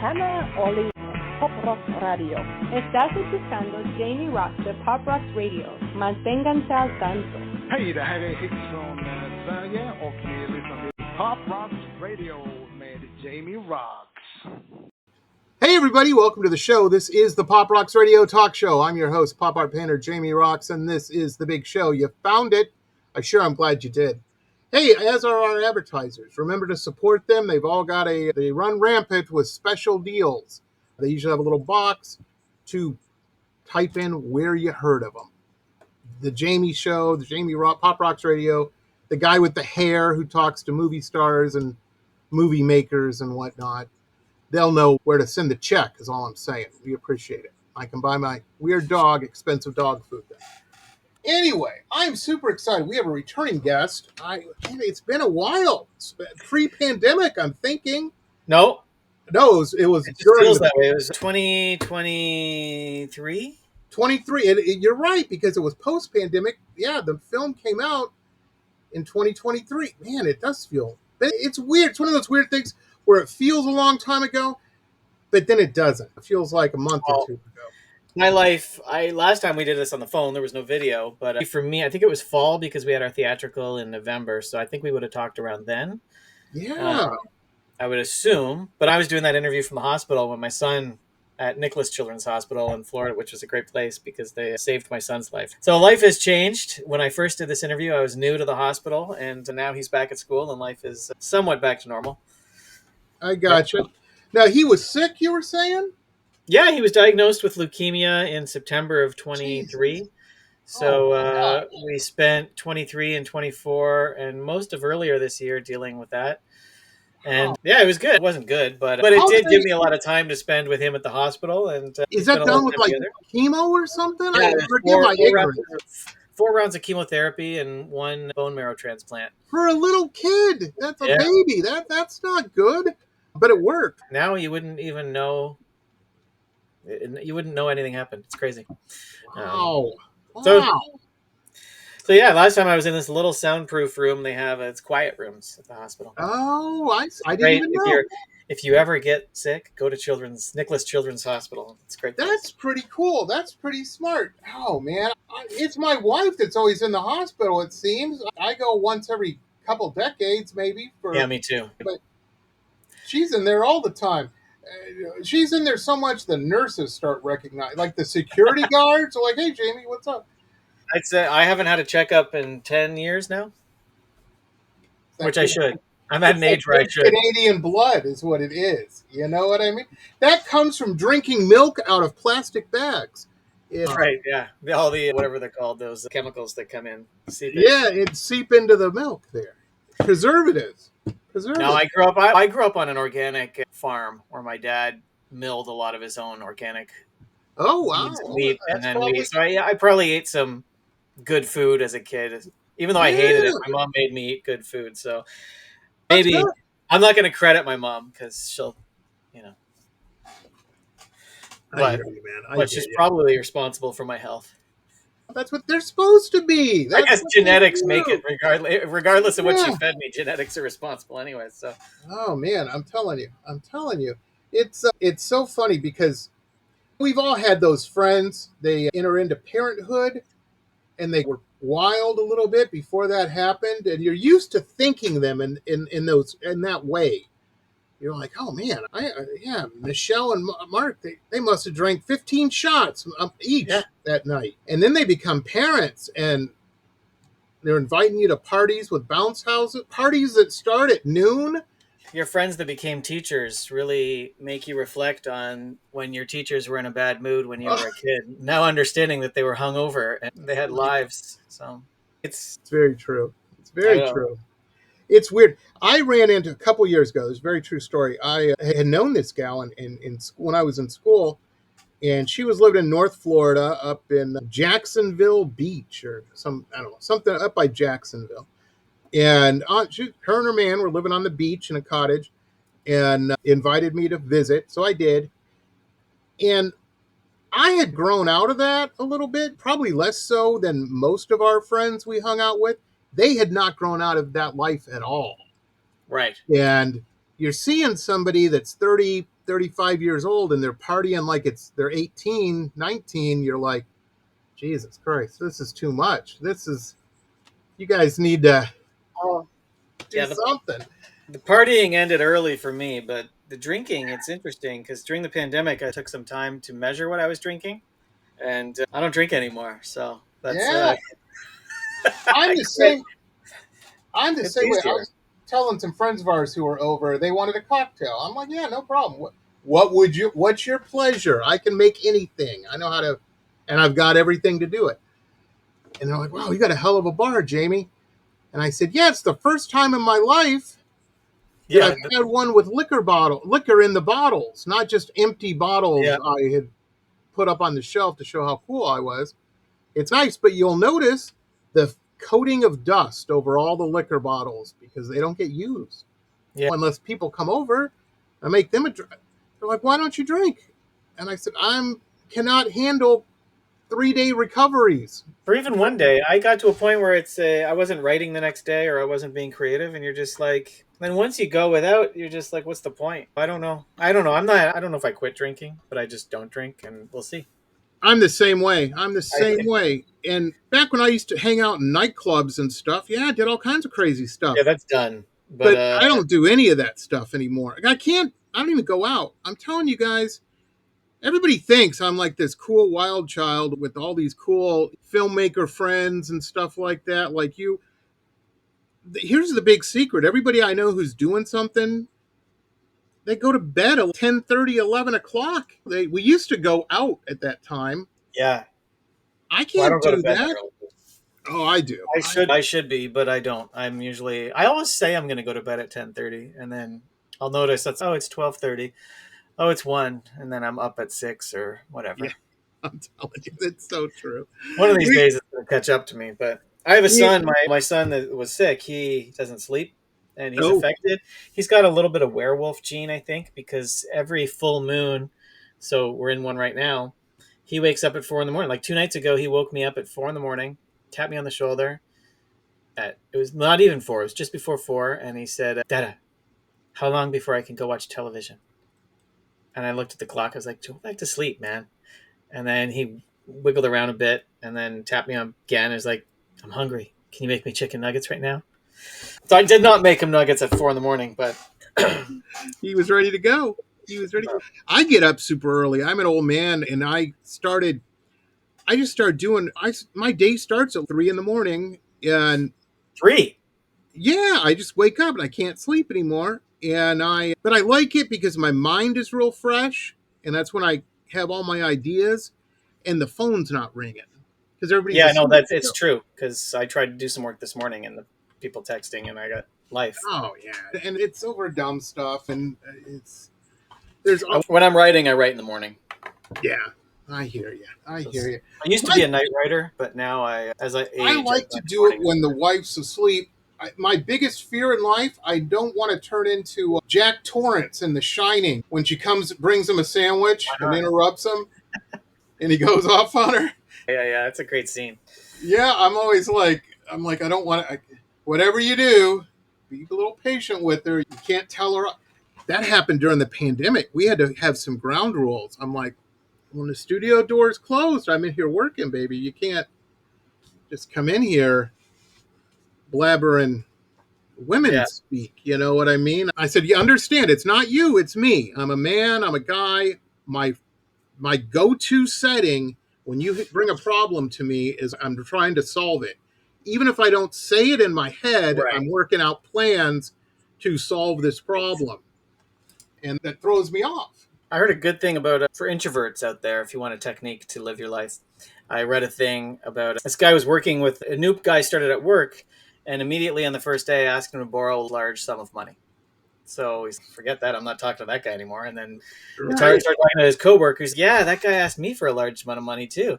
Hannah Oli Pop Rock Radio. Estás escuchando Jamie Roxx de Pop Rock Radio. Manténganse al tanto. Hej, det här är Hits från Sverige och ni lyssnar till Pop Rock Radio med Jamie Roxx. Hey everybody, welcome to the show. This is the Pop Roxx Radio Talk Show. I'm your host, pop art painter Jamie Roxx, and this is the big show. You found it. I'm glad you did. Hey, as are our advertisers. Remember to support them. They've all got they run rampant with special deals. They usually have a little box to type in where you heard of them. The Jamie Show, the Jamie Pop Roxx Radio, the guy with the hair who talks to movie stars and movie makers and whatnot. They'll know where to send the check, is all I'm saying. We appreciate it. I can buy my weird dog expensive dog food then. Anyway, I'm super excited. We have a returning guest. It's been a while. It's been pre-pandemic, I'm thinking. No, it was feels that way. It was 2023. 23. You're right, because it was post-pandemic. Yeah, the film came out in 2023. Man, it does feel. It's weird. It's one of those weird things where it feels a long time ago, but then it doesn't. It feels like a month or two ago. My life, last time we did this on the phone, there was no video, but for me, I think it was fall because we had our theatrical in November, so I think we would have talked around then. Yeah. I would assume, but I was doing that interview from the hospital when my son at Nicholas Children's Hospital in Florida, which was a great place because they saved my son's life. So life has changed. When I first did this interview, I was new to the hospital, and now he's back at school, and life is somewhat back to normal. I gotcha. Now, he was sick, you were saying? Yeah, he was diagnosed with leukemia in September of 23. Jesus. So we spent 23 and 24 and most of earlier this year dealing with that. And yeah, it was good. It wasn't good, but it did give me a lot of time to spend with him at the hospital. And is that done with like chemo or something? Yeah, four rounds of chemotherapy and one bone marrow transplant. For a little kid, that's a baby. That's not good, but it worked. Now you wouldn't even know. You wouldn't know anything happened. It's crazy. Wow. So yeah, last time I was in this little soundproof room. They have it's quiet rooms at the hospital. Oh, I didn't even know. If you ever get sick, go to Nicholas Children's Hospital. It's great. That's pretty cool. That's pretty smart. Oh man, it's my wife that's always in the hospital. It seems I go once every couple decades, maybe. Yeah, me too. But she's in there all the time. She's in there so much the nurses start recognizing, like the security guards are like, "Hey, Jamie, what's up?" I'd say I haven't had a checkup in 10 years now, which I should. I'm at an age where I should. Canadian blood is what it is. You know what I mean? That comes from drinking milk out of plastic bags. Right, yeah. All the, whatever they're called, those chemicals that come in. It seep into the milk there. Preservatives. No, I grew up on an organic farm where my dad milled a lot of his own organic meat, and then I probably ate some good food as a kid, even though I hated it. My mom made me eat good food, so maybe I'm not going to credit my mom because she'll, but she's probably responsible for my health. That's what they're supposed to be. I guess genetics make it regardless of what you fed me. Genetics are responsible anyway. So. Oh man, I'm telling you, it's so funny because we've all had those friends. They enter into parenthood, and they were wild a little bit before that happened, and you're used to thinking them in that way. You're like, oh man, Michelle and Mark, they must have drank 15 shots each that night. And then they become parents and they're inviting you to parties with bounce houses, parties that start at noon. Your friends that became teachers really make you reflect on when your teachers were in a bad mood when you were a kid. Now understanding that they were hungover and they had lives. So it's very true. It's very true. It's weird. I ran into a couple years ago. This is a very true story. I had known this gal in when I was in school, and she was living in North Florida, up in Jacksonville Beach or something up by Jacksonville. And her and her man were living on the beach in a cottage, and invited me to visit. So I did, and I had grown out of that a little bit, probably less so than most of our friends we hung out with. They had not grown out of that life at all. Right. And you're seeing somebody that's 30, 35 years old and they're partying like they're 18, 19, you're like, Jesus Christ, this is too much. You guys need to do something. The partying ended early for me, but the drinking, it's interesting because during the pandemic, I took some time to measure what I was drinking, and I don't drink anymore. So that's I'm the same. I'm the it's same way. I easier. was telling some friends of ours who were over, they wanted a cocktail. I'm like, yeah, no problem. What's your pleasure? I can make anything. I know how to, and I've got everything to do it. And they're like, wow, you got a hell of a bar, Jamie. And I said, yeah, it's the first time in my life that I've had one with liquor in the bottles, not just empty bottles I had put up on the shelf to show how cool I was. It's nice, but you'll notice the coating of dust over all the liquor bottles because they don't get used. Yeah. Unless people come over, I make them a drink. They're like, why don't you drink? And I said, cannot handle 3-day recoveries. For even one day, I got to a point where I wasn't writing the next day or I wasn't being creative, and you're just like, then once you go without, you're just like, what's the point? I don't know. I don't know if I quit drinking, but I just don't drink, and we'll see. I'm the same way. And back when I used to hang out in nightclubs and stuff, I did all kinds of crazy stuff. Yeah, that's done. But I don't do any of that stuff anymore. I don't even go out. I'm telling you guys, everybody thinks I'm like this cool wild child with all these cool filmmaker friends and stuff like that. Like you, here's the big secret. Everybody I know who's doing something, they go to bed at 10:30, 11 o'clock. We used to go out at that time. Yeah. I can't do that. Oh, I do. I should be, but I don't. I always say I'm going to go to bed at 10:30, and then I'll notice it's 12:30. Oh, it's 1, and then I'm up at 6 or whatever. Yeah, I'm telling you, it's so true. One of these days it's going to catch up to me, but I have a son. My son that was sick, he doesn't sleep, and he's affected. He's got a little bit of werewolf gene, I think, because every full moon, so we're in one right now, he wakes up at 4 a.m. Like 2 nights ago, he woke me up at 4 a.m, tapped me on the shoulder. It was not even 4, it was just before 4, and he said, Dada, how long before I can go watch television? And I looked at the clock. I was like, go back to sleep, man. And then he wiggled around a bit and then tapped me on again. He was like, I'm hungry. Can you make me chicken nuggets right now? So I did not make him nuggets at 4 a.m, but he was ready to go. I get up super early. I'm an old man, and my day starts at 3 a.m. and 3. Yeah, I just wake up and I can't sleep anymore. But I like it because my mind is real fresh, and that's when I have all my ideas, and the phone's not ringing because everybody's it's true, because I tried to do some work this morning and the people texting, and I got life. Oh yeah, and it's over dumb stuff, and when I'm writing, I write in the morning. Yeah, I hear you. I used to be a night writer, but now as I age, I like to do it when the wife's asleep. My biggest fear in life, I don't want to turn into Jack Torrance in The Shining when she brings him a sandwich and interrupts him, and he goes off on her. Yeah, that's a great scene. Yeah, I'm always like, I don't want to. Whatever you do, be a little patient with her. You can't tell her. That happened during the pandemic. We had to have some ground rules. I'm like, when the studio door's closed, I'm in here working, baby. You can't just come in here blabbering women speak. You know what I mean? I said, you understand, it's not you, it's me. I'm a man, I'm a guy. My go-to setting when you bring a problem to me is I'm trying to solve it. Even if I don't say it in my head, I'm working out plans to solve this problem. And that throws me off. I heard a good thing about for introverts out there, if you want a technique to live your life. I read a thing about this guy was working with a new guy started at work, and immediately on the first day asked him to borrow a large sum of money. So he's forget that, I'm not talking to that guy anymore. And then he started talking to his coworkers. Yeah, that guy asked me for a large amount of money too.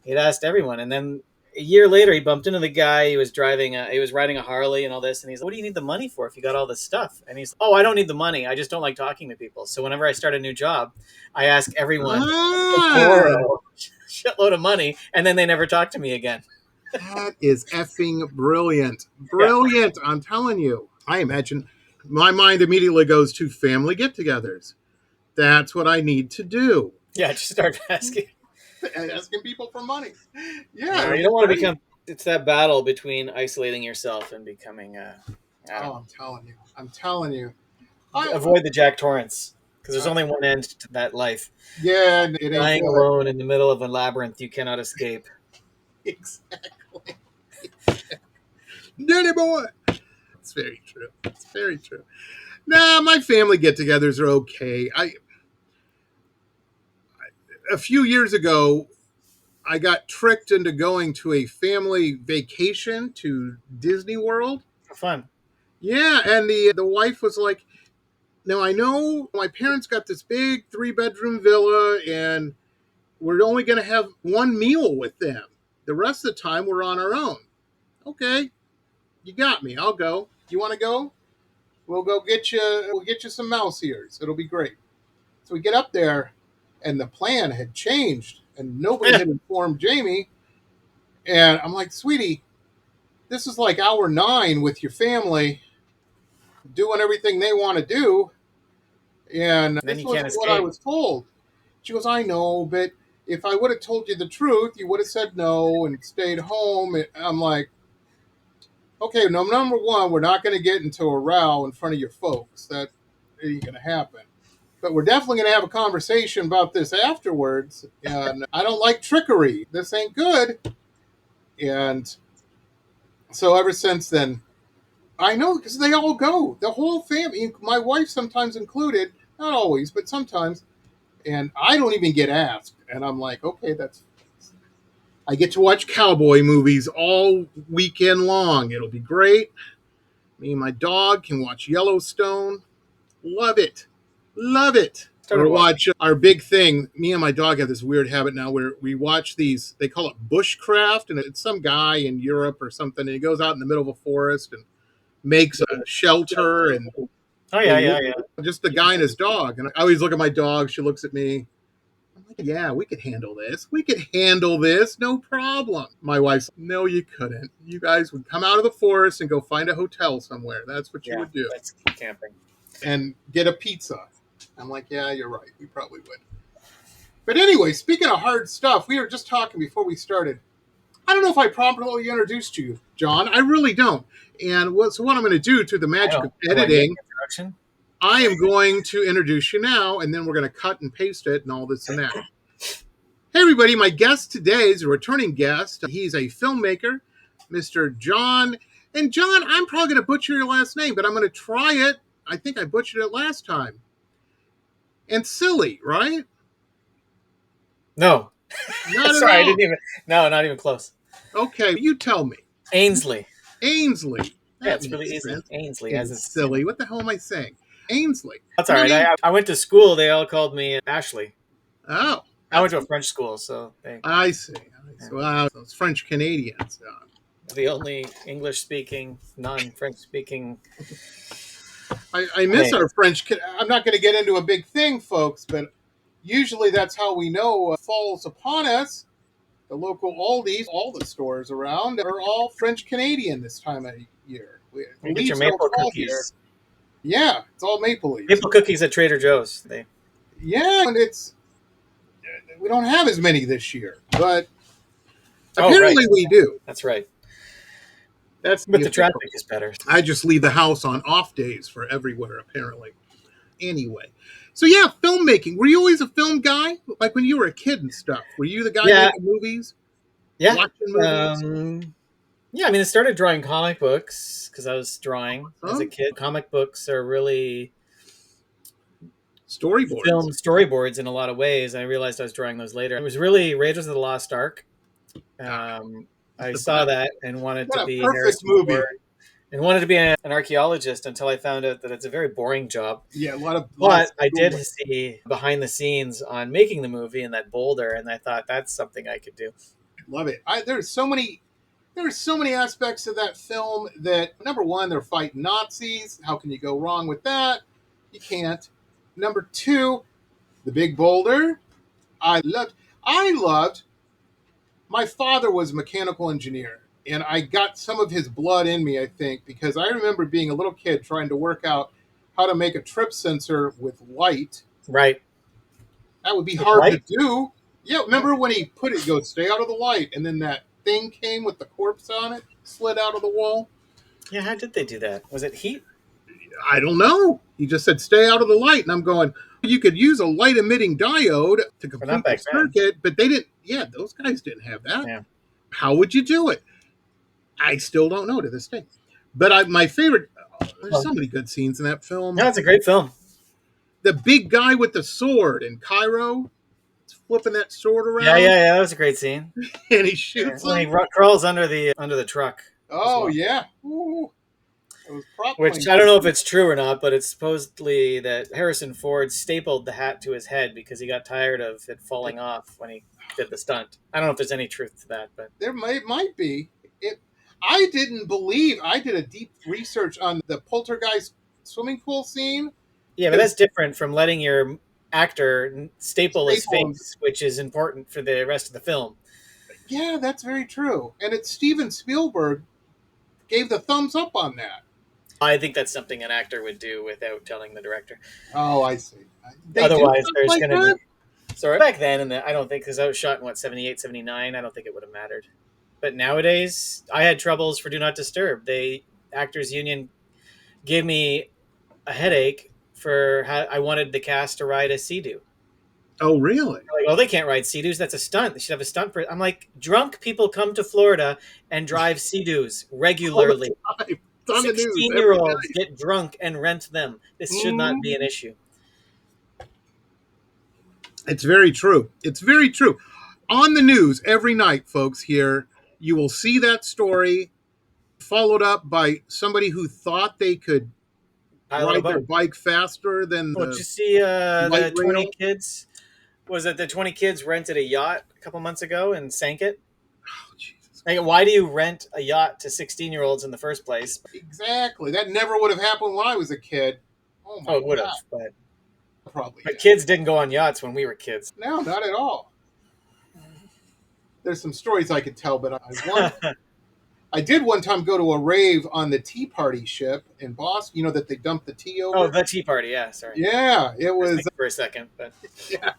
He'd asked everyone. And then a year later, he bumped into the guy. He was riding a Harley and all this. And he's like, what do you need the money for if you got all this stuff? And he's, I don't need the money. I just don't like talking to people. So whenever I start a new job, I ask everyone to borrow a shitload of money, and then they never talk to me again. That is effing brilliant. Brilliant, I'm telling you. I imagine my mind immediately goes to family get-togethers. That's what I need to do. Yeah, just start asking People for money. Yeah. No, you don't want to become, it's that battle between isolating yourself and becoming I'm telling you. Avoid the Jack Torrance, because there's only one end to that life. Yeah, it ain't dying good. Alone in the middle of a labyrinth you cannot escape. Exactly. Danny boy. It's very true. It's very true. Nah, my family get-togethers are okay. A few years ago, I got tricked into going to a family vacation to Disney World. For fun. Yeah, and the wife was like, "Now I know my parents got this big 3-bedroom villa, and we're only going to have one meal with them. The rest of the time we're on our own." Okay, you got me. I'll go. You want to go? We'll go get you. We'll get you some mouse ears. It'll be great. So we get up there, and the plan had changed, and nobody had informed Jamie. And I'm like, "Sweetie, this is like hour 9 with your family, doing everything they want to do, and this wasn't what I was told." She goes, "I know, but if I would have told you the truth, you would have said no and stayed home." And I'm like, "Okay, no, number one, we're not going to get into a row in front of your folks. That ain't going to happen. But we're definitely going to have a conversation about this afterwards. And I don't like trickery. This ain't good." And so ever since then, I know, because they all go. The whole family, my wife sometimes included, not always, but sometimes. And I don't even get asked. And I'm like, okay, I get to watch cowboy movies all weekend long. It'll be great. Me and my dog can watch Yellowstone. Love it. Love it. Or watch our big thing. Me and my dog have this weird habit now where we watch these, they call it bushcraft, and it's some guy in Europe or something, and he goes out in the middle of a forest and makes a shelter, and just the guy and his dog. And I always look at my dog. She looks at me. I'm like, "Yeah, we could handle this. We could handle this. No problem." My wife's like, "No, you couldn't. You guys would come out of the forest and go find a hotel somewhere. That's what you would do. That's camping. And get a pizza." I'm like, "Yeah, you're right. We probably would." But anyway, speaking of hard stuff, we were just talking before we started. I don't know if I properly introduced you, John. I really don't. And so what I'm going to do through the magic of editing, I am going to introduce you now, and then we're going to cut and paste it and all this and that. Hey, everybody. My guest today is a returning guest. He's a filmmaker, Mr. John. And John, I'm probably going to butcher your last name, but I'm going to try it. I think I butchered it last time. Ainslie, right? No. Not Sorry, at all. I didn't even. No, not even close. Okay, you tell me. Ainslie. Ainslie. Yeah, it's really easy. Ainslie. As it's silly. What the hell am I saying? Ainslie. That's all right. I went to school. They all called me Ashley. Oh. I went to a French school, so I see. Wow, those French Canadians. The only English-speaking, non-French-speaking. I miss our French. I'm not going to get into a big thing, folks, but usually that's how we know falls upon us. The local Aldi's, all the stores around are all French Canadian this time of year. You get your maple cookies. Here. Yeah, it's all maple leaves. Maple cookies at Trader Joe's. Yeah, and we don't have as many this year, but apparently we do. That's right. But the traffic is better. I just leave the house on off days for everywhere, apparently. Anyway. So yeah, filmmaking. Were you always a film guy? Like when you were a kid and stuff? Were you the guy making movies? Yeah. Watching movies? Yeah, I mean, I started drawing comic books because I was drawing as a kid. Comic books are really storyboards. Film storyboards in a lot of ways. I realized I was drawing those later. It was really Raiders of the Lost Ark. I saw that and wanted to be perfect movie. And wanted to be an archaeologist until I found out that it's a very boring job. Yeah, a lot But I did see behind the scenes on making the movie in that boulder, and I thought that's something I could do. Love it. There's so many aspects of that film that, number one, they're fighting Nazis. How can you go wrong with that? You can't. Number two, the big boulder. I loved. My father was a mechanical engineer, and I got some of his blood in me, I think, because I remember being a little kid trying to work out how to make a trip sensor with light Right. That would be hard to do. Yeah, remember when he put it, goes, stay out of the light, and then that thing came with the corpse on it, slid out of the wall? Yeah, how did they do that? Was it heat? I don't know. He just said, stay out of the light. And I'm going, you could use a light emitting diode to complete the circuit, but they didn't. Yeah, those guys didn't have that. Yeah. How would you do it? I still don't know to this day. But my favorite, there's so many good scenes in that film. No, it's a great film. The big guy with the sword in Cairo, flipping that sword around. Yeah, that was a great scene. And he shoots when he crawls under the truck. Oh, yeah. Ooh. Which I don't know if it's true or not, but it's supposedly that Harrison Ford stapled the hat to his head because he got tired of it falling off when he did the stunt. I don't know if there's any truth to that, but there might be. I didn't believe. I did a deep research on the poltergeist swimming pool scene. Yeah, but that's different from letting your actor staple his face, which is important for the rest of the film. Yeah, that's very true. And it's Steven Spielberg gave the thumbs up on that. I think that's something an actor would do without telling the director. Oh, I see. Otherwise, there's going to be... Sorry, back then, I don't think, because I was shot in, 78, 79, I don't think it would have mattered. But nowadays, I had troubles for Do Not Disturb. The Actors Union gave me a headache for how I wanted the cast to ride a Sea-Doo. Oh, really? Like, oh, they can't ride Sea-Doos. That's a stunt. They should have a stunt. I'm like, drunk people come to Florida and drive Sea-Doos regularly. 16-year-olds get drunk and rent them. This should not be an issue. It's very true. It's very true. On the news every night, folks, here, you will see that story followed up by somebody who thought they could ride their bike faster than did you see the 20 kids? Was it the 20 kids rented a yacht a couple months ago and sank it? Oh, Jesus. Like, why do you rent a yacht to 16-year-olds in the first place? Exactly. That never would have happened when I was a kid. Oh, it would have, but probably. But kids didn't go on yachts when we were kids. No, not at all. There's some stories I could tell, but I did one time go to a rave on the Tea Party ship in Boston. You know that they dumped the tea over. Oh, the Tea Party, yeah. Sorry. Yeah, it was for a second, but yeah.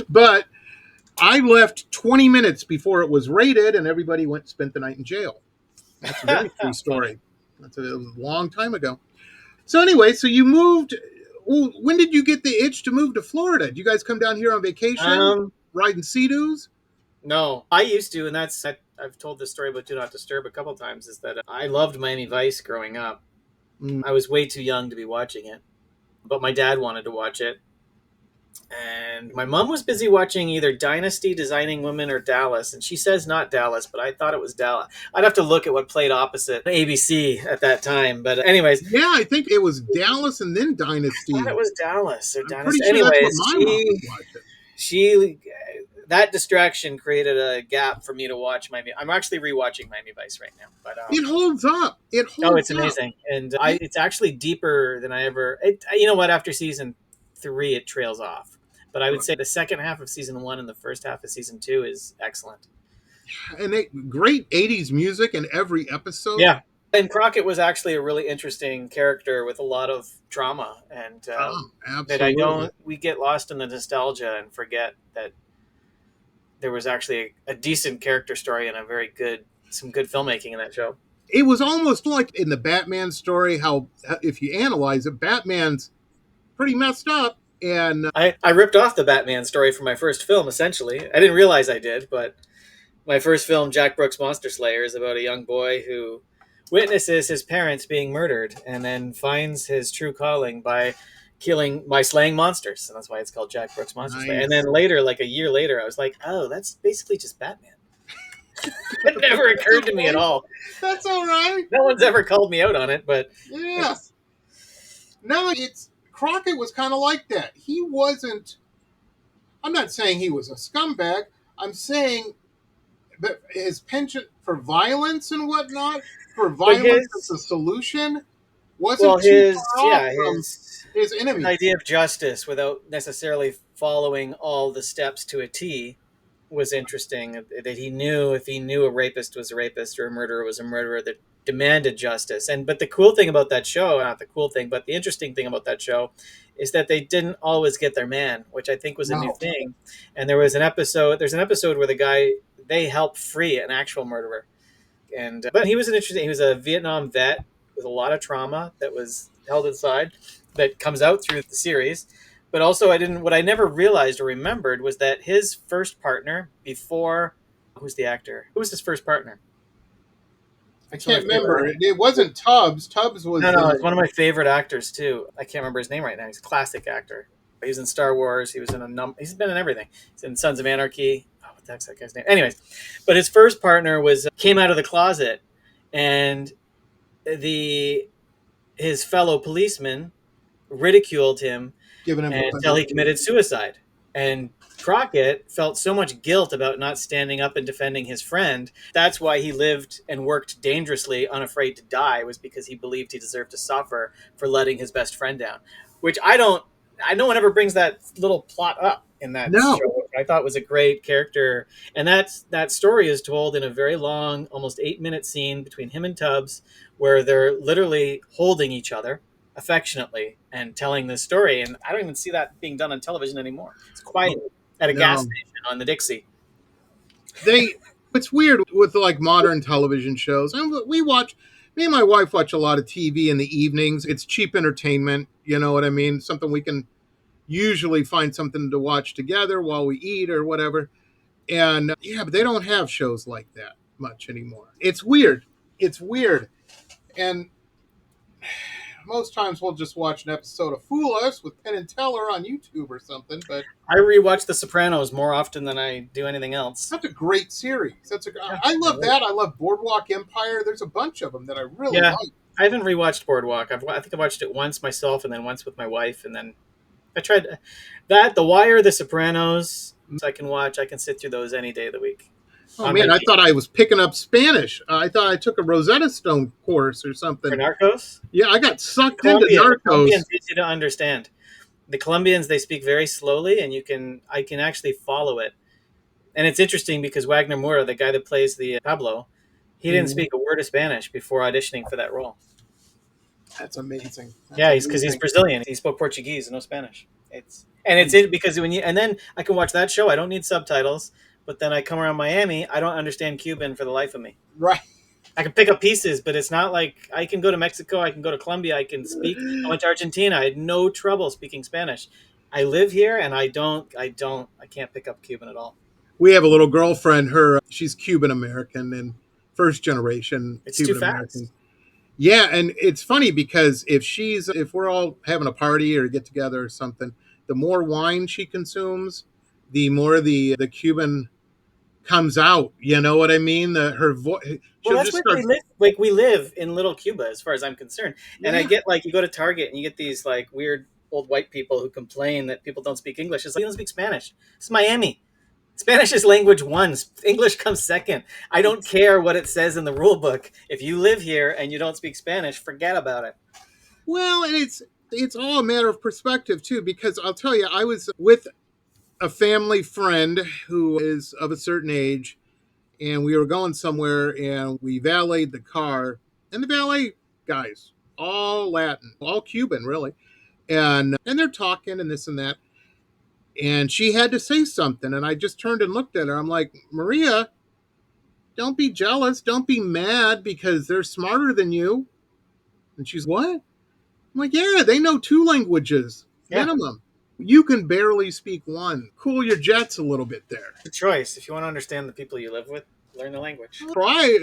But I left 20 minutes before it was raided, and everybody spent the night in jail. That's a very true story. It was a long time ago. So anyway, so you moved. When did you get the itch to move to Florida? Did you guys come down here on vacation, riding Sea-Doos? No, I used to, and I've told this story about Do Not Disturb a couple times, is that I loved Miami Vice growing up. I was way too young to be watching it, but my dad wanted to watch it. And my mom was busy watching either Dynasty, Designing Women, or Dallas. And she says not Dallas, but I thought it was Dallas. I'd have to look at what played opposite ABC at that time. But anyways. Yeah, I think it was Dallas and then Dynasty. I thought it was Dallas or Dynasty. Pretty sure that's what my mom was watching. That distraction created a gap for me to watch Miami. I'm actually rewatching Miami Vice right now. But it holds up. It's amazing. And it's actually deeper than I ever... you know what? After season 3, it trails off. But I would say the second half of season 1 and the first half of season 2 is excellent. And great 80s music in every episode. Yeah. And Crockett was actually a really interesting character with a lot of trauma. And that we get lost in the nostalgia and forget that there was actually a decent character story and some good filmmaking in that show. It was almost like in the Batman story, how if you analyze it, Batman's pretty messed up. And I ripped off the Batman story from my first film, essentially. I didn't realize I did, but my first film, Jack Brooks' Monster Slayer, is about a young boy who witnesses his parents being murdered and then finds his true calling by slaying monsters. And that's why it's called Jack Brooks' Monster Slayer. And then later, like a year later, I was like, oh, that's basically just Batman. It never occurred to me at all. That's all right. No one's ever called me out on it, but... Yeah. No, Crockett was kind of like that. He wasn't... I'm not saying he was a scumbag. I'm saying that his penchant for violence and whatnot, for violence as a solution, wasn't too far off from his enemies. Idea of justice without necessarily following all the steps to a T was interesting, that he knew if he knew a rapist was a rapist or a murderer was a murderer, that demanded justice. But the cool thing about that show, not the cool thing, but the interesting thing about that show is that they didn't always get their man, which I think was a new thing. And there's an episode where they help free an actual murderer. But he was he was a Vietnam vet with a lot of trauma that was held inside, that comes out through the series. But also, what I never realized or remembered was that his first partner before, who's the actor? Who was his first partner? I can't remember. It wasn't Tubbs. Tubbs was... No, it's one of my favorite actors too. I can't remember his name right now. He's a classic actor. He was in Star Wars. He was in he's been in everything. He's in Sons of Anarchy. Oh, what the heck's that guy's name? Anyways, but his first partner came out of the closet, and his fellow policeman ridiculed him until he committed suicide. And Crockett felt so much guilt about not standing up and defending his friend. That's why he lived and worked dangerously, unafraid to die, was because he believed he deserved to suffer for letting his best friend down. Which no one ever brings that little plot up in that show. I thought was a great character. And that story is told in a very long, almost 8-minute scene between him and Tubbs, where they're literally holding each other affectionately and telling this story. And I don't even see that being done on television anymore. It's quiet at a gas station on the Dixie. It's weird with like modern television shows. And me and my wife watch a lot of TV in the evenings. It's cheap entertainment. You know what I mean? Something we can usually find something to watch together while we eat or whatever. And but they don't have shows like that much anymore. It's weird. And most times we'll just watch an episode of Fool Us with Penn and Teller on YouTube or something. But I rewatch The Sopranos more often than I do anything else. That's a great series. I love that. I love Boardwalk Empire. There's a bunch of them that I really like. I haven't rewatched Boardwalk. I think I watched it once myself and then once with my wife. And then I tried that. The Wire, The Sopranos, I can watch. I can sit through those any day of the week. Oh, man, I thought I was picking up Spanish. I thought I took a Rosetta Stone course or something. For Narcos? Yeah, I got sucked into Narcos. Colombians easy to understand. The Colombians, they speak very slowly, and I can actually follow it. And it's interesting because Wagner Moura, the guy that plays the Pablo, he didn't speak a word of Spanish before auditioning for that role. That's amazing. Because he's Brazilian. He spoke Portuguese, no Spanish. Because and then I can watch that show. I don't need subtitles. But then I come around Miami, I don't understand Cuban for the life of me. Right. I can pick up pieces, but it's not like I can go to Mexico, I can go to Colombia, I can speak. I went to Argentina, I had no trouble speaking Spanish. I live here and I can't pick up Cuban at all. We have a little girlfriend, she's Cuban American and first generation Cuban American. Yeah, and it's funny because if we're all having a party or get together or something, the more wine she consumes, the more the Cuban comes out. You know what I mean? Her voice. Well, that's where we live. Like, we live in Little Cuba, as far as I'm concerned. And I get, like, you go to Target and you get these like weird old white people who complain that people don't speak English. It's like, you don't speak Spanish. It's Miami. Spanish is language one. English comes second. I don't care what it says in the rule book. If you live here and you don't speak Spanish, forget about it. Well, and it's all a matter of perspective too, because I'll tell you, I was with a family friend who is of a certain age, and we were going somewhere and we valeted the car, and the valet guys, all Latin, all Cuban really. And they're talking and this and that. And she had to say something. And I just turned and looked at her. I'm like, Maria, don't be jealous. Don't be mad because they're smarter than you. And she's, what? I'm like, yeah, they know 2 languages minimum. You can barely speak 1. Cool your jets a little bit there. It's a choice. If you want to understand the people you live with, learn the language. Try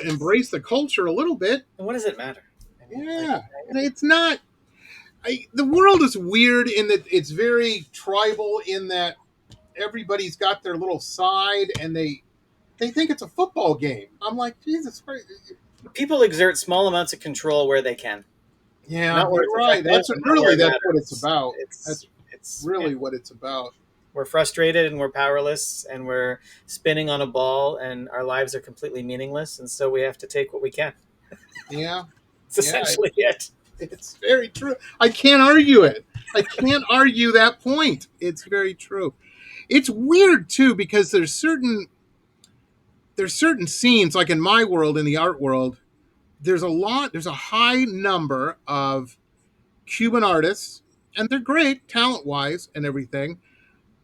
embrace the culture a little bit. And what does it matter? Yeah. It's not... the world is weird in that it's very tribal in that everybody's got their little side and they think it's a football game. I'm like, Jesus Christ. People exert small amounts of control where they can. Yeah, you're right. That's what it's about. That's really what it's about. We're frustrated and we're powerless and we're spinning on a ball and our lives are completely meaningless. And so we have to take what we can. Yeah. It's essentially it. It's very true. I can't argue it. I can't argue that point. It's very true. It's weird too, because there's certain scenes, like in my world, in the art world, there's a high number of Cuban artists, and they're great talent wise and everything.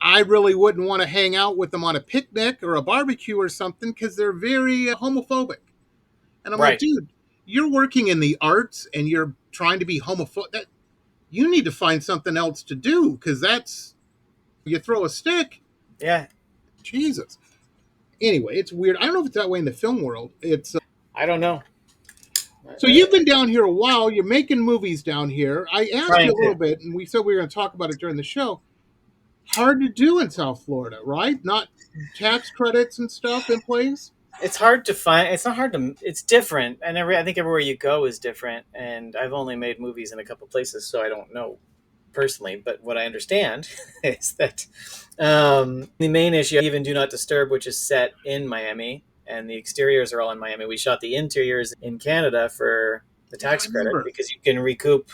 I really wouldn't want to hang out with them on a picnic or a barbecue or something, because they're very homophobic. And I'm like, dude, you're working in the arts and you're trying to be homophobic. You need to find something else to do, because that's, you throw a stick. Yeah. Jesus. Anyway, it's weird. I don't know if it's that way in the film world. It's I don't know. So you've been down here a while. You're making movies down here. I asked you a little bit, and we said we were going to talk about it during the show. Hard to do in South Florida, right? Not tax credits and stuff in place. It's hard to find. It's not hard to. It's different, and I think everywhere you go is different. And I've only made movies in a couple places, so I don't know personally. But what I understand is that the main issue, even Do Not Disturb, which is set in Miami, and the exteriors are all in Miami. We shot the interiors in Canada for the tax credit, because you can recoup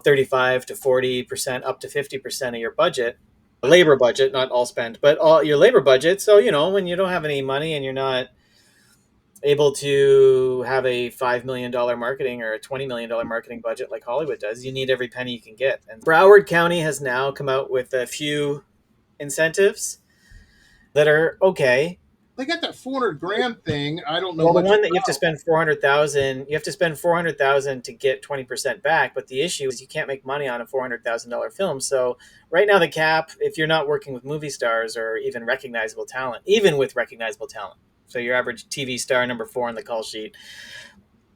35 to 40%, up to 50% of your budget. Labor budget, not all spent, but all your labor budget. So, when you don't have any money and you're not able to have a $5 million marketing or a $20 million marketing budget like Hollywood does, you need every penny you can get. And Broward County has now come out with a few incentives that are okay. They got that $400,000 thing. I don't know. Well, the one that you have to spend $400,000, you have to spend $400,000 to get 20% back. But the issue is you can't make money on a $400,000 film. So right now the cap, if you're not working with movie stars or even recognizable talent, even with recognizable talent, so your average TV star, number 4 on the call sheet,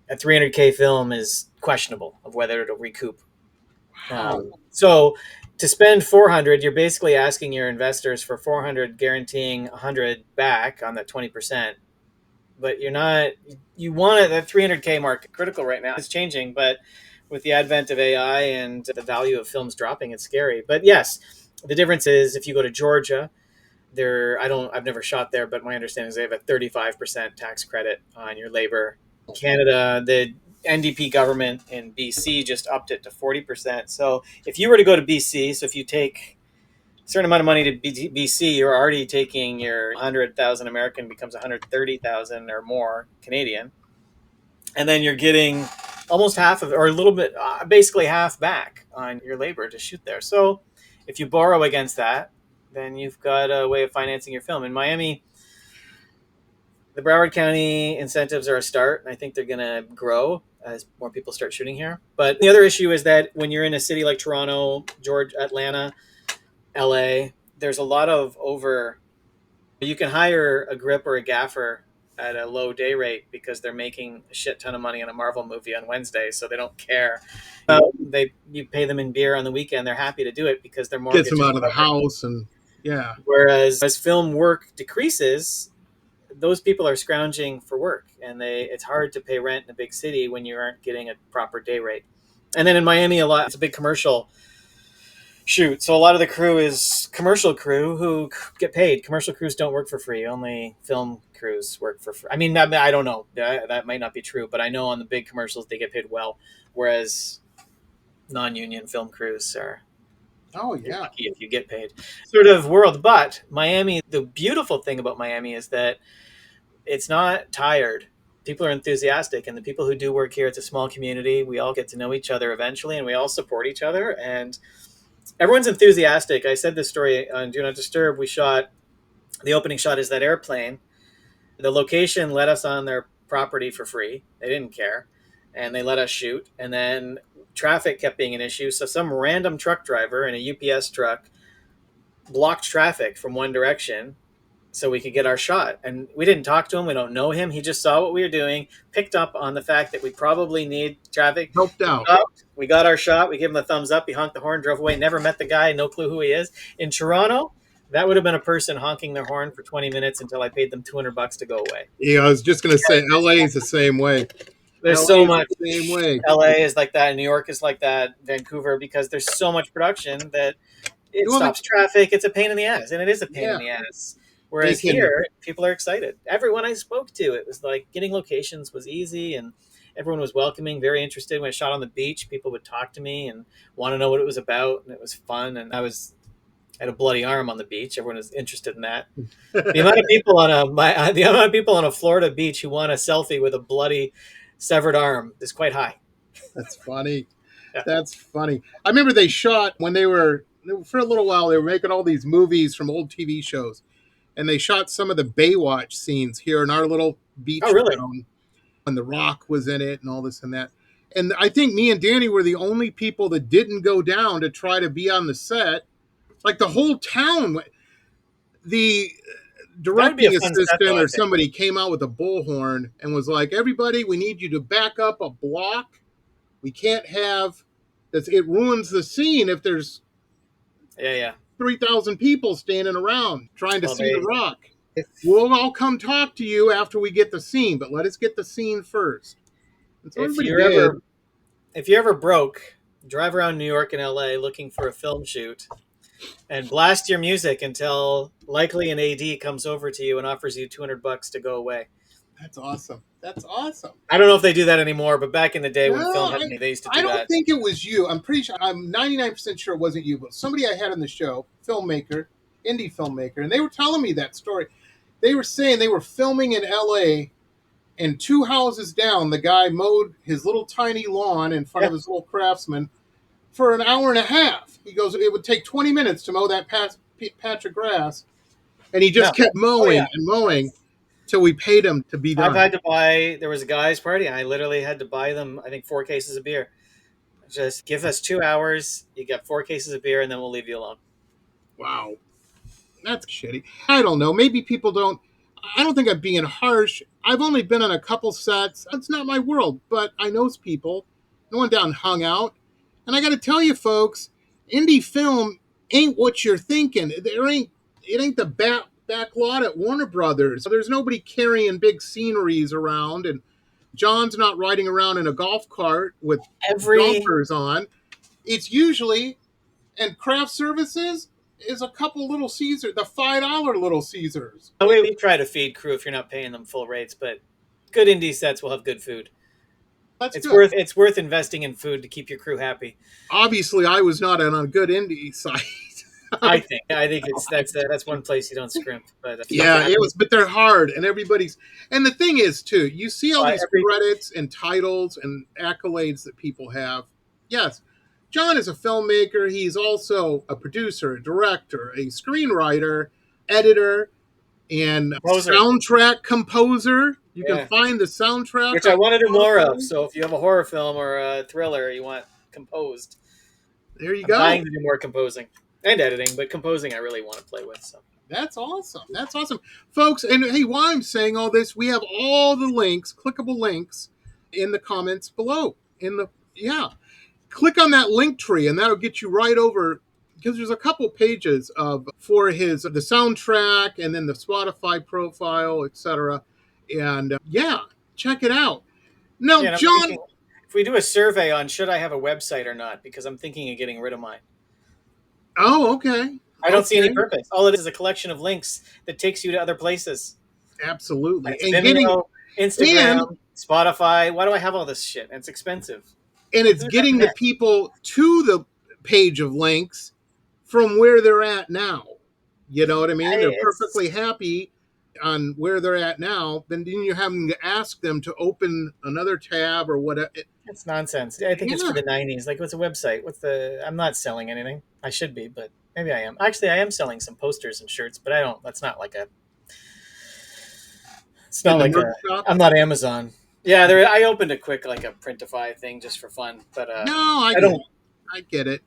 a $300K film is questionable of whether it'll recoup. So to spend $400, you're basically asking your investors for $400, guaranteeing $100 back on that 20%. But you're not. You want it. That $300K mark, critical right now. It's changing, but with the advent of AI and the value of films dropping, it's scary. But yes, the difference is if you go to Georgia, I've never shot there, but my understanding is they have a 35% tax credit on your labor. Canada, the NDP government in BC just upped it to 40%. So if you were to go to BC, so if you take a certain amount of money to BC, you're already taking your 100,000 American becomes 130,000 or more Canadian. And then you're getting almost half of, or a little bit, basically half back on your labor to shoot there. So if you borrow against that, then you've got a way of financing your film. In Miami, the Broward County incentives are a start, and I think they're going to grow as more people start shooting here. But the other issue is that when you're in a city like Toronto, Atlanta, LA, there's a lot of you can hire a grip or a gaffer at a low day rate because they're making a shit ton of money on a Marvel movie on Wednesday, so they don't care. You pay them in beer on the weekend, they're happy to do it because their mortgage gets them out of the house, and yeah. Whereas as film work decreases, those people are scrounging for work, and it's hard to pay rent in a big city when you aren't getting a proper day rate. And then in Miami, it's a big commercial shoot, so a lot of the crew is commercial crew who get paid. Commercial crews don't work for free. Only film crews work for free. I mean, I don't know. That might not be true, but I know on the big commercials they get paid well, whereas non-union film crews are lucky if you get paid. Sort of world. But Miami, the beautiful thing about Miami is that it's not tired. People are enthusiastic, and the people who do work here, it's a small community. We all get to know each other eventually, and we all support each other, and everyone's enthusiastic. I said this story on Do Not Disturb. The opening shot is that airplane. The location let us on their property for free. They didn't care. And they let us shoot. And then traffic kept being an issue. So some random truck driver in a UPS truck blocked traffic from one direction so we could get our shot. And we didn't talk to him. We don't know him. He just saw what we were doing, picked up on the fact that we probably need traffic. Helped out. We got our shot. We gave him the thumbs up. He honked the horn, drove away, never met the guy, no clue who he is. In Toronto, that would have been a person honking their horn for 20 minutes until I paid them $200 to go away. Yeah, I was just going to say, LA is the same way. There's so much. The same way. LA is like that. New York is like that. Vancouver, because there's so much production that it stops traffic. It's a pain in the ass, and it is a pain in the ass. Whereas here, people are excited. Everyone I spoke to, it was like getting locations was easy, and everyone was welcoming, very interested. When I shot on the beach, people would talk to me and want to know what it was about, and it was fun. And had a bloody arm on the beach. Everyone is interested in that. The amount of people on a Florida beach who want a selfie with a bloody, severed arm is quite high. That's funny. Yeah. That's funny. I remember they shot when they were for a little while. They were making all these movies from old TV shows, and they shot some of the Baywatch scenes here in our little beach really? town. And The Rock was in it, and all this and that. And I think me and Danny were the only people that didn't go down to try to be on the set. Like the whole town, the directing assistant or somebody came out with a bullhorn and was like, "Everybody, we need you to back up a block. We can't have this. It ruins the scene if there's 3,000 people standing around trying to see The Rock. We'll all come talk to you after we get the scene, but let us get the scene first." So if you're ever broke, drive around New York and LA looking for a film shoot and blast your music until likely an AD comes over to you and offers you $200 to go away. That's awesome. That's awesome. I don't know if they do that anymore, but back in the day when film had me, they used to do that. I don't think it was you. I'm pretty sure, I'm 99% sure it wasn't you, but somebody I had on the show, filmmaker, indie filmmaker, and they were telling me that story. They were saying they were filming in LA, and 2 houses down, the guy mowed his little tiny lawn in front of his little Craftsman for an hour and a half. He goes, it would take 20 minutes to mow that patch of grass, and he just kept mowing and mowing till we paid him to be done. I've had to buy, there was a guy's party, and I literally had to buy them, I think, 4 cases of beer. Just give us 2 hours, you get 4 cases of beer, and then we'll leave you alone. Wow. That's shitty. I don't know. Maybe people don't. I don't think I'm being harsh. I've only been on a couple sets. It's not my world, but I know people. I went down and hung out. And I got to tell you, folks, indie film ain't what you're thinking. It ain't the back lot at Warner Brothers. There's nobody carrying big sceneries around, and John's not riding around in a golf cart with golfers on. It's usually, and craft services is a couple Little Caesars, the $5 Little Caesars. We try to feed crew if you're not paying them full rates, but good indie sets will have good food. It's worth investing in food to keep your crew happy. Obviously, I was not on a good indie site. I think that's one place you don't scrimp. But it was, but they're hard, and and the thing is too, you see all these credits and titles and accolades that people have. Yes, John is a filmmaker. He's also a producer, a director, a screenwriter, editor, and soundtrack composer. You can find the soundtrack, which I want to do more of. So if you have a horror film or a thriller you want composed, there you go. I'm trying to do more composing and editing, but composing I really want to play with. So that's awesome. That's awesome, folks. And hey, while I'm saying all this, we have all the links, clickable links, in the comments below. Click on that link tree, and that'll get you right over, because there's a couple pages for the soundtrack, and then the Spotify profile, etc. And check it out. Now, John, if we do a survey on should I have a website or not, because I'm thinking of getting rid of mine. Oh, okay. I don't see any purpose. All it is a collection of links that takes you to other places. Absolutely. Like Vimeo, Instagram, Spotify. Why do I have all this shit? It's expensive. And it's getting the people to the page of links from where they're at now. You know what I mean? They're perfectly happy on where they're at now. Then you're having to ask them to open another tab or whatever. It's nonsense. I think it's for the 90s. Like, what's a website? I'm not selling anything. I should be, but maybe I am. Actually, I am selling some posters and shirts, but that's not like I'm not Amazon. Yeah, I opened a quick, like a Printify thing just for fun, but I get it.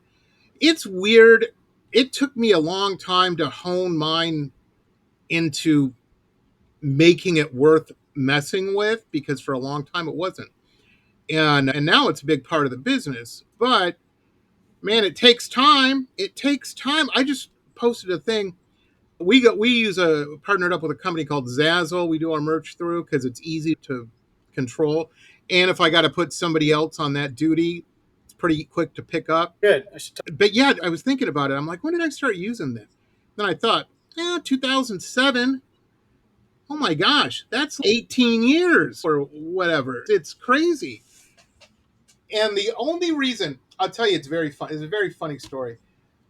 It's weird. It took me a long time to hone mine into making it worth messing with, because for a long time it wasn't. And now it's a big part of the business. But man, it takes time. It takes time. I just posted a thing. We partnered up with a company called Zazzle. We do our merch through because it's easy to control. And if I got to put somebody else on that duty, it's pretty quick to pick up. Good. But yeah, I was thinking about it. I'm like, when did I start using this? Then I thought, 2007. Oh my gosh, that's 18 years or whatever. It's crazy. And the only reason, I'll tell you, it's very fun. It's a very funny story.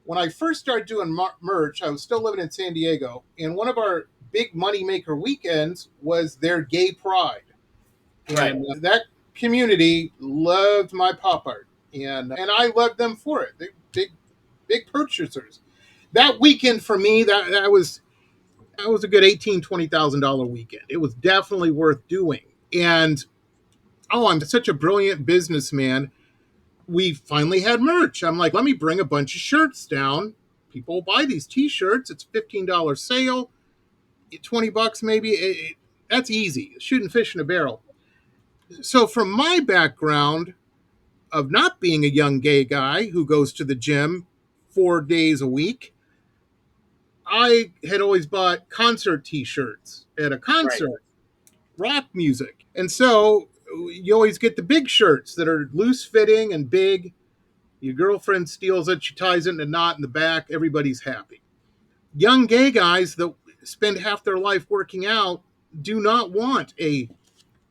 when I first started doing merch, I was still living in San Diego, and one of our big moneymaker weekends was their gay pride. And that community loved my pop art, and I loved them for it. They're big purchasers. That weekend for me, that was a good $18,000-$20,000 weekend. It was definitely worth doing. And I'm such a brilliant businessman. We finally had merch. I'm like, let me bring a bunch of shirts down. People will buy these T-shirts. It's a $15 sale, $20 maybe. That's easy. Shooting fish in a barrel. So from my background of not being a young gay guy who goes to the gym 4 days a week, I had always bought concert T-shirts at a concert, rock music. And so you always get the big shirts that are loose fitting and big. Your girlfriend steals it, she ties it in a knot in the back, everybody's happy. Young gay guys that spend half their life working out do not want a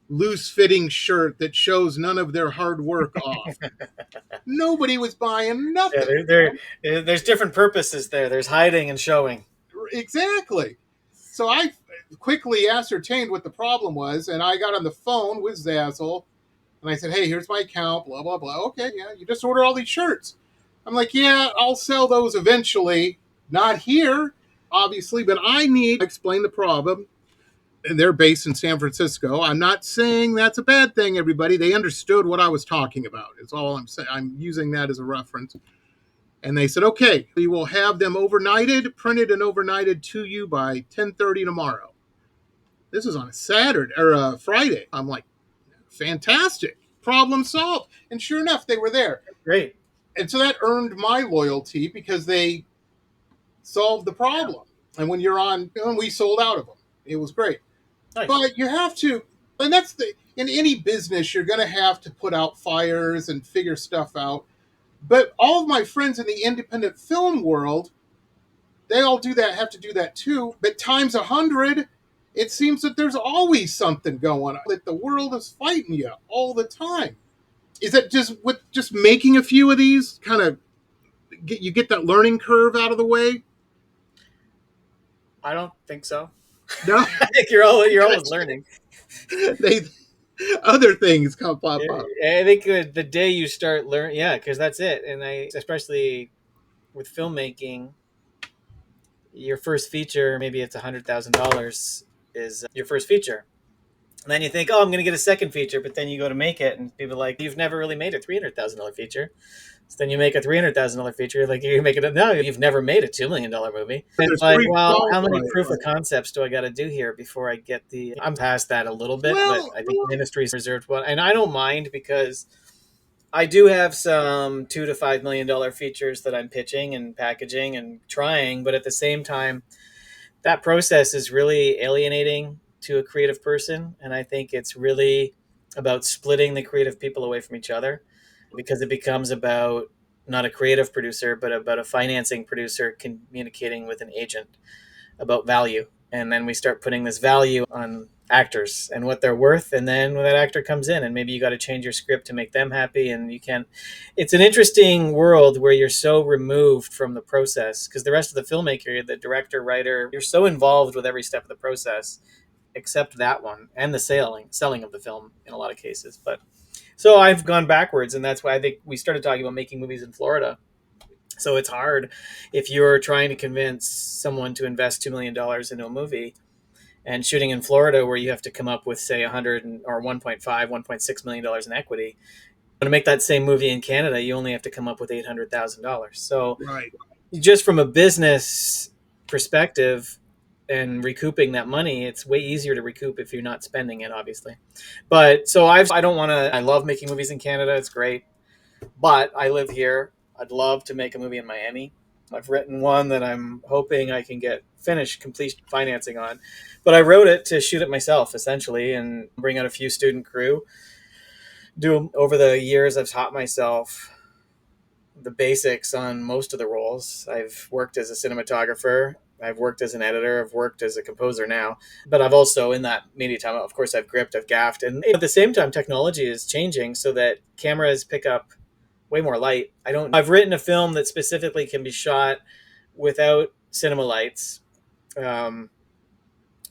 loose-fitting shirt that shows none of their hard work off. Nobody was buying nothing. Yeah, there's different purposes there. There's hiding and showing. Exactly. So I quickly ascertained what the problem was, and I got on the phone with Zazzle, and I said, hey, here's my account, blah, blah, blah. Okay, yeah, you just order all these shirts. I'm like, yeah, I'll sell those eventually. Not here, obviously, but I need to explain the problem. And they're based in San Francisco. I'm not saying that's a bad thing, everybody. They understood what I was talking about. It's all I'm saying. I'm using that as a reference. And they said, okay, we will have them overnighted, printed and overnighted to you by 10:30 tomorrow. This is on a Saturday or a Friday. I'm like, fantastic. Problem solved. And sure enough, they were there. Great. And so that earned my loyalty because they solved the problem. And when you're on, we sold out of them. It was great. Nice. But you have to, and that's in any business, you're going to have to put out fires and figure stuff out. But all of my friends in the independent film world, they all do that, have to do that too. But times 100, it seems that there's always something going on, that the world is fighting you all the time. Is that just making a few of these kind of you get that learning curve out of the way? I don't think so. No, I think you're always learning. Other things pop up. I think the day you start learning, because that's it. And especially with filmmaking, your first feature, maybe it's $100,000 is your first feature. And then you think, I'm going to get a second feature, but then you go to make it, and people are like, you've never really made a $300,000 feature. So then you make a $300,000 feature, like you make it. No, you've never made a $2 million movie. It's like, well, how many proof of concepts do I got to do here before I get the? I'm past that a little bit, but I think the industry is reserved one, and I don't mind because I do have some $2 to $5 million features that I'm pitching and packaging and trying, but at the same time, that process is really alienating to a creative person, and I think it's really about splitting the creative people away from each other, because it becomes about not a creative producer, but about a financing producer communicating with an agent about value. And then we start putting this value on actors and what they're worth. And then when that actor comes in, and maybe you got to change your script to make them happy, and you can't. It's an interesting world where you're so removed from the process, because the rest of the filmmaker, the director, writer, you're so involved with every step of the process, except that one, and the selling of the film in a lot of cases. But so I've gone backwards, and that's why I think we started talking about making movies in Florida. So it's hard if you're trying to convince someone to invest $2 million into a movie and shooting in Florida, where you have to come up with, say, 100 or 1.5, $1.6 million in equity. To make that same movie in Canada, you only have to come up with $800,000. So just from a business perspective and recouping that money, it's way easier to recoup if you're not spending it, obviously. But so I love making movies in Canada. It's great. But I live here. I'd love to make a movie in Miami. I've written one that I'm hoping I can get complete financing on. But I wrote it to shoot it myself, essentially, and bring out a few student crew. Over the years, I've taught myself the basics on most of the roles. I've worked as a cinematographer. I've worked as an editor. I've worked as a composer now. But I've also, in that media time, of course, I've gripped, I've gaffed. And at the same time, technology is changing so that cameras pick up way more light. I've written a film that specifically can be shot without cinema lights.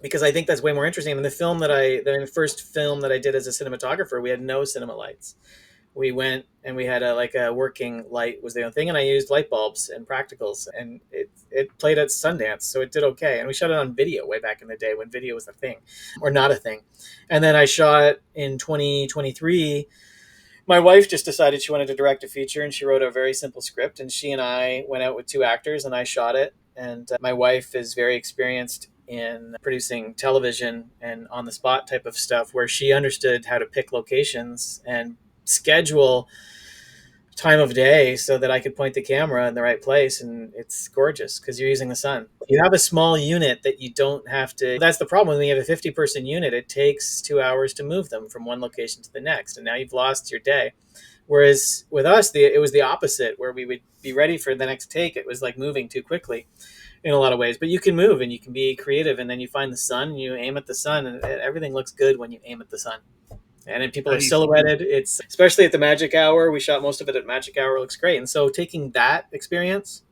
Because I think that's way more interesting. I mean, the first film that I did as a cinematographer, we had no cinema lights. We went and we had a working light was the only thing, and I used light bulbs and practicals, and it played at Sundance, so it did okay. And we shot it on video way back in the day when video was a thing, or not a thing. And then I shot in 2023. My wife just decided she wanted to direct a feature, and she wrote a very simple script, and she and I went out with 2 actors and I shot it. And my wife is very experienced in producing television and on the spot type of stuff, where she understood how to pick locations and schedule time of day so that I could point the camera in the right place. And it's gorgeous because you're using the sun. You have a small unit that you don't have to. That's the problem. When you have a 50-person unit, it takes 2 hours to move them from one location to the next. And now you've lost your day. Whereas with us, it was the opposite, where we would be ready for the next take. It was like moving too quickly in a lot of ways, but you can move and you can be creative. And then you find the sun, and you aim at the sun, and everything looks good when you aim at the sun. And then people are silhouetted. It's especially at the magic hour. We shot most of it at magic hour. It looks great. And so taking that experience,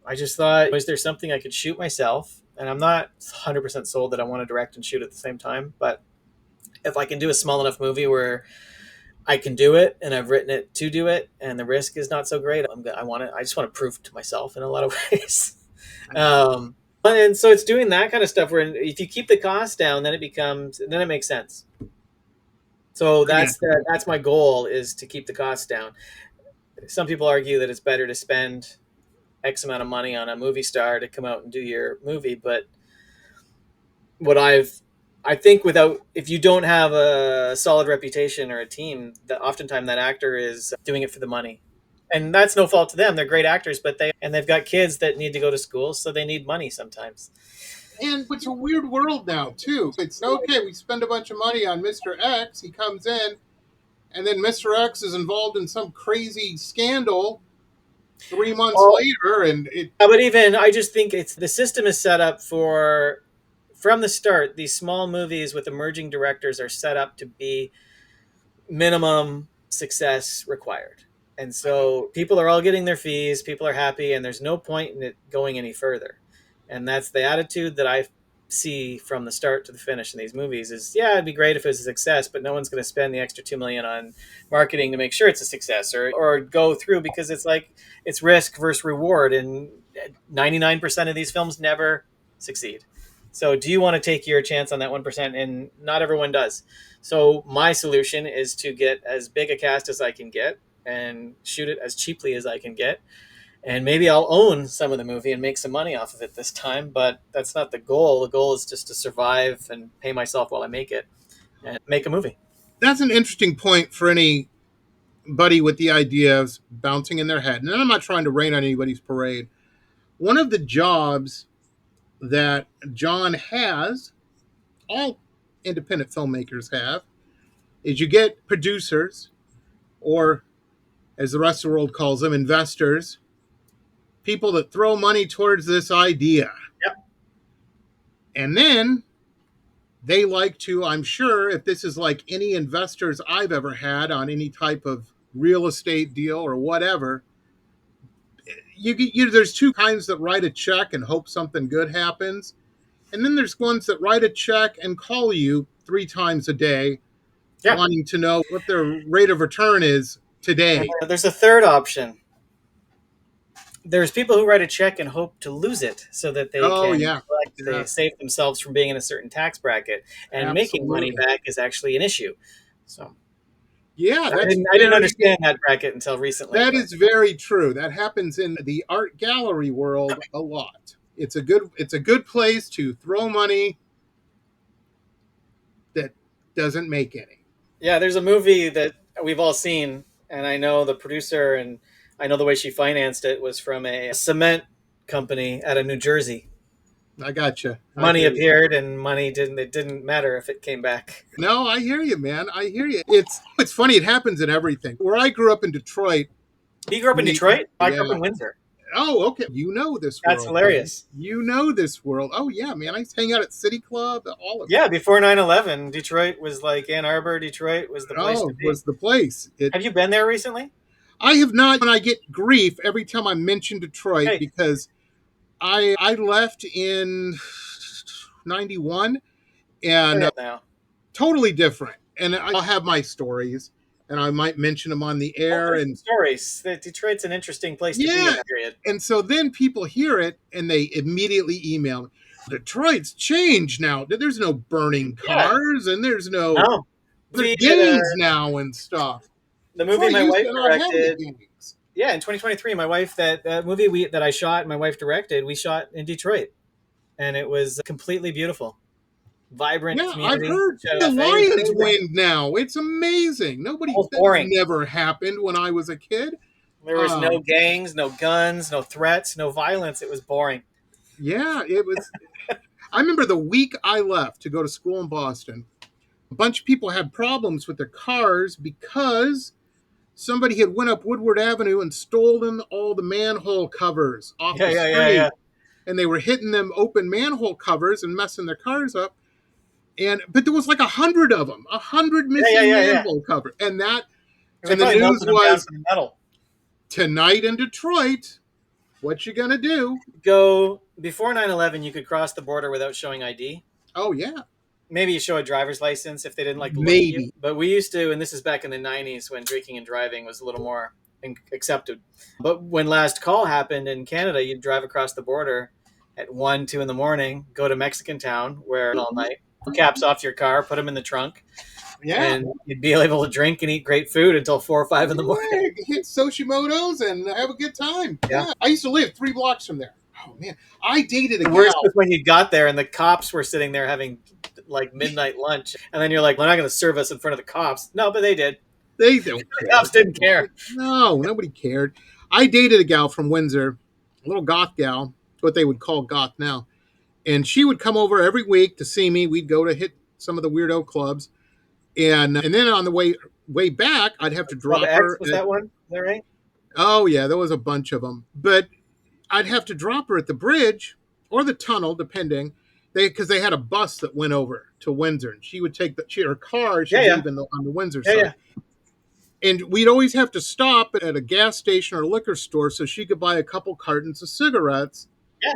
I just thought, is there something I could shoot myself? And I'm not 100% sold that I want to direct and shoot at the same time. But if I can do a small enough movie where I can do it, and I've written it to do it, and the risk is not so great, I just want to prove to myself in a lot of ways. And so it's doing that kind of stuff where if you keep the cost down, then it makes sense. So that's my goal, is to keep the costs down. Some people argue that it's better to spend X amount of money on a movie star to come out and do your movie. But I think if you don't have a solid reputation or a team, that oftentimes that actor is doing it for the money. And that's no fault to them. They're great actors, but they've got kids that need to go to school, so they need money sometimes. And it's a weird world now, too. It's okay, we spend a bunch of money on Mr. X, he comes in, and then Mr. X is involved in some crazy scandal 3 months later. But even, I just think the system is set up for, from the start, these small movies with emerging directors are set up to be minimum success required. And so people are all getting their fees, people are happy, and there's no point in it going any further. And that's the attitude that I see from the start to the finish in these movies is, yeah, it'd be great if it was a success, but no one's going to spend the extra $2 million on marketing to make sure it's a success or go through, because it's like, it's risk versus reward. And 99% of these films never succeed. So do you want to take your chance on that 1%? And not everyone does. So my solution is to get as big a cast as I can get and shoot it as cheaply as I can get. And maybe I'll own some of the movie and make some money off of it this time, but that's not the goal. The goal is just to survive and pay myself while I make it and make a movie. That's an interesting point for anybody with the idea of bouncing in their head. And I'm not trying to rain on anybody's parade. One of the jobs that John has, all independent filmmakers have, is you get producers, or as the rest of the world calls them, investors, people that throw money towards this idea. Yep. And then they like to, I'm sure, if this is like any investors I've ever had on any type of real estate deal or whatever, there's 2 kinds that write a check and hope something good happens. And then there's ones that write a check and call you 3 times a day, wanting to know what their rate of return is today. There's a third option. There's people who write a check and hope to lose it so that they they save themselves from being in a certain tax bracket, and making money back is actually an issue. So I didn't understand that bracket until recently. That is very true. That happens in the art gallery world a lot. It's a good place to throw money that doesn't make any. Yeah, there's a movie that we've all seen, and I know the producer, and I know the way she financed it was from a cement company out of New Jersey. I gotcha. Money appeared, and it didn't matter if it came back. No, I hear you, man. I hear you. It's funny. It happens in everything. Where I grew up in Detroit. You grew up in Detroit? I grew up in Windsor. Oh, okay. You know this world. That's hilarious. Man. You know this world. Oh, yeah, man. I used to hang out at City Club, all of it. Yeah, before 9/11, Detroit was like Ann Arbor. Detroit was the place to be. Was the place. Have you been there recently? I have not, and I get grief every time I mention Detroit because I left in 91 and totally different. And I'll have my stories and I might mention them on the air. And stories. Detroit's an interesting place to be in that period. And so then people hear it and they immediately email me. Detroit's changed now. There's no burning cars and there's no gangs now and stuff. The movie my wife directed. Yeah, in 2023, my wife, that movie that I shot, my wife directed, we shot in Detroit. And it was completely beautiful. Vibrant community. I've heard the Lions win now. It's amazing. That never happened when I was a kid. There was no gangs, no guns, no threats, no violence. It was boring. Yeah, it was. I remember the week I left to go to school in Boston, a bunch of people had problems with their cars because somebody had went up Woodward Avenue and stolen all the manhole covers off the street. Yeah. And they were hitting them open manhole covers and messing their cars up. But there was like 100 of them, 100 missing manhole covers. And the news was tonight in Detroit. What you gonna do? Go before 9/11. You could cross the border without showing ID. Oh yeah. Maybe you show a driver's license if they didn't like. Maybe. You. But we used to, and this is back in the 90s when drinking and driving was a little more accepted. But when last call happened in Canada, you'd drive across the border at 1, 2 in the morning, go to Mexican town, wear it all night, caps off your car, put them in the trunk. Yeah. And you'd be able to drink and eat great food until 4 or 5 in the morning. Hit Soshimoto's and have a good time. Yeah. I used to live 3 blocks from there. Oh, man. I dated a gal. Worst was when you got there and the cops were sitting there having like midnight lunch. And then you're like, well, they're not going to serve us in front of the cops. No, but they did. They don't care. The cops didn't care. No, nobody cared. I dated a gal from Windsor, a little goth gal, what they would call goth now. And she would come over every week to see me. We'd go to hit some of the weirdo clubs. And then on the way back, I'd have to drop her. Was that one? Is that right? Oh, yeah, there was a bunch of them. But I'd have to drop her at the bridge or the tunnel, depending, because they had a bus that went over to Windsor. And she would take her car, she'd leave on the Windsor side. Yeah. And we'd always have to stop at a gas station or a liquor store so she could buy a couple cartons of cigarettes. Yeah.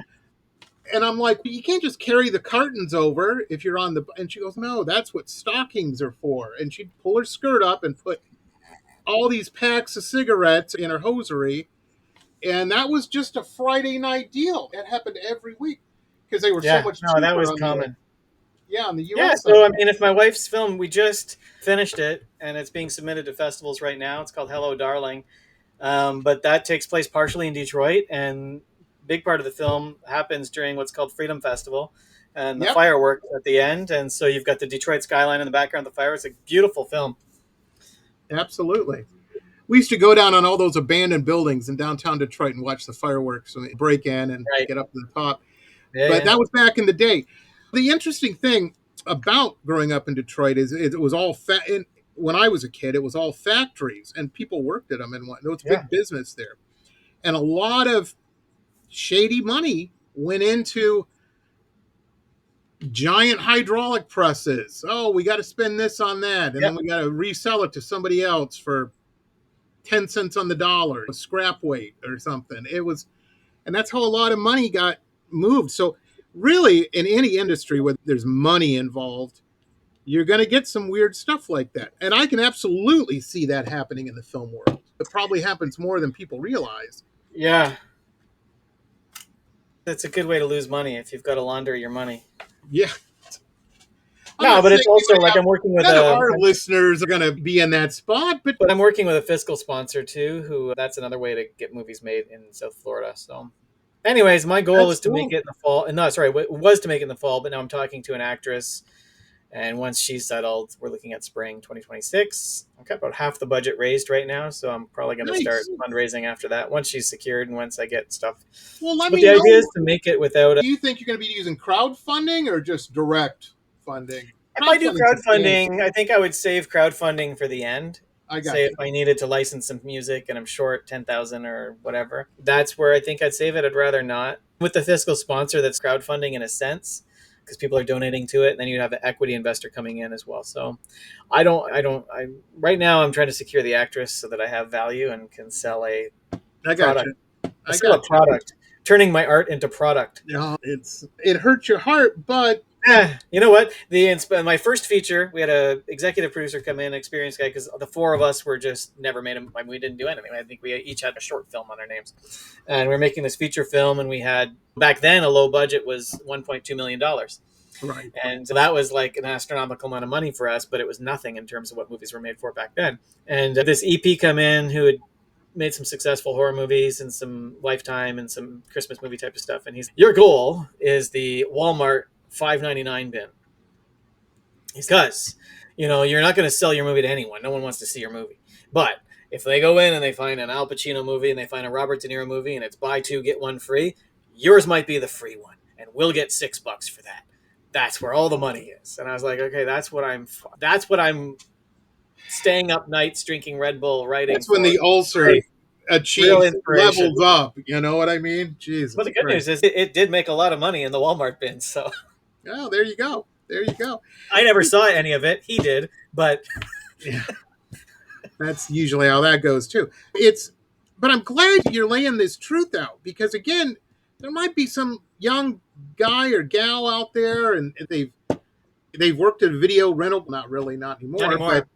And I'm like, you can't just carry the cartons over if you're on the... And she goes, no, that's what stockings are for. And she'd pull her skirt up and put all these packs of cigarettes in her hosiery. And that was just a Friday night deal. It happened every week because they were so much cheaper. No, that was common. On the U.S. Yeah, so I mean, if my wife's film, we just finished it, and it's being submitted to festivals right now. It's called Hello, Darling. But that takes place partially in Detroit, and big part of the film happens during what's called Freedom Festival and the fireworks at the end. And so you've got the Detroit skyline in the background, the fire. It's a beautiful film. Absolutely. We used to go down on all those abandoned buildings in downtown Detroit and watch the fireworks and break in and get up to the top. But that was back in the day. The interesting thing about growing up in Detroit is it was all when I was a kid, it was all factories and people worked at them and there was big business there. And a lot of shady money went into giant hydraulic presses. Oh, we got to spend this on that. And then we got to resell it to somebody else for 10 cents on the dollar, a scrap weight or something. And that's how a lot of money got moved. So really in any industry where there's money involved, you're going to get some weird stuff like that. And I can absolutely see that happening in the film world. It probably happens more than people realize. Yeah. That's a good way to lose money if you've got to launder your money. Yeah. No, but it's also like I'm working with our listeners are going to be in that spot, but I'm working with a fiscal sponsor too, who that's another way to get movies made in South Florida. So anyways, my goal is to make it in the fall. No, sorry, it was to make it in the fall, but now I'm talking to an actress. And once she's settled, we're looking at spring 2026. I've got about half the budget raised right now, so I'm probably going to start fundraising after that. Once she's secured and once I get stuff. Well, but the idea is to make it without... Do you think you're going to be using crowdfunding or just direct funding? If I do crowdfunding, I think I would save crowdfunding for the end. If I needed to license some music and I'm short 10,000 or whatever, that's where I think I'd save it. I'd rather not. With the fiscal sponsor that's crowdfunding in a sense, because people are donating to it, and then you have an equity investor coming in as well. So I right now I'm trying to secure the actress so that I have value and can sell a product. A product, turning my art into product. It hurts your heart, but you know what? My first feature, we had a executive producer come in, an experienced guy, because the four of us were just never made them. We didn't do anything. I think we each had a short film on our names, and we are making this feature film. And we had, back then, a low budget was $1.2 million. Right. And so that was like an astronomical amount of money for us, but it was nothing in terms of what movies were made for back then. And this EP come in who had made some successful horror movies and some Lifetime and some Christmas movie type of stuff. And your goal is the Walmart $5.99 bin. Because, you're not going to sell your movie to anyone. No one wants to see your movie. But if they go in and they find an Al Pacino movie and they find a Robert De Niro movie and it's buy two, get one free, yours might be the free one. And we'll get $6 for that. That's where all the money is. And I was like, okay, that's what I'm staying up nights drinking Red Bull writing. That's when the ulcer achieves levels up. You know what I mean? Jesus. But the good news is it did make a lot of money in the Walmart bin. So, oh, there you go. There you go. I never saw any of it. He did, but yeah, that's usually how that goes too. But I'm glad you're laying this truth out, because again, there might be some young guy or gal out there, and they've worked at a video rental. Not really, not anymore. But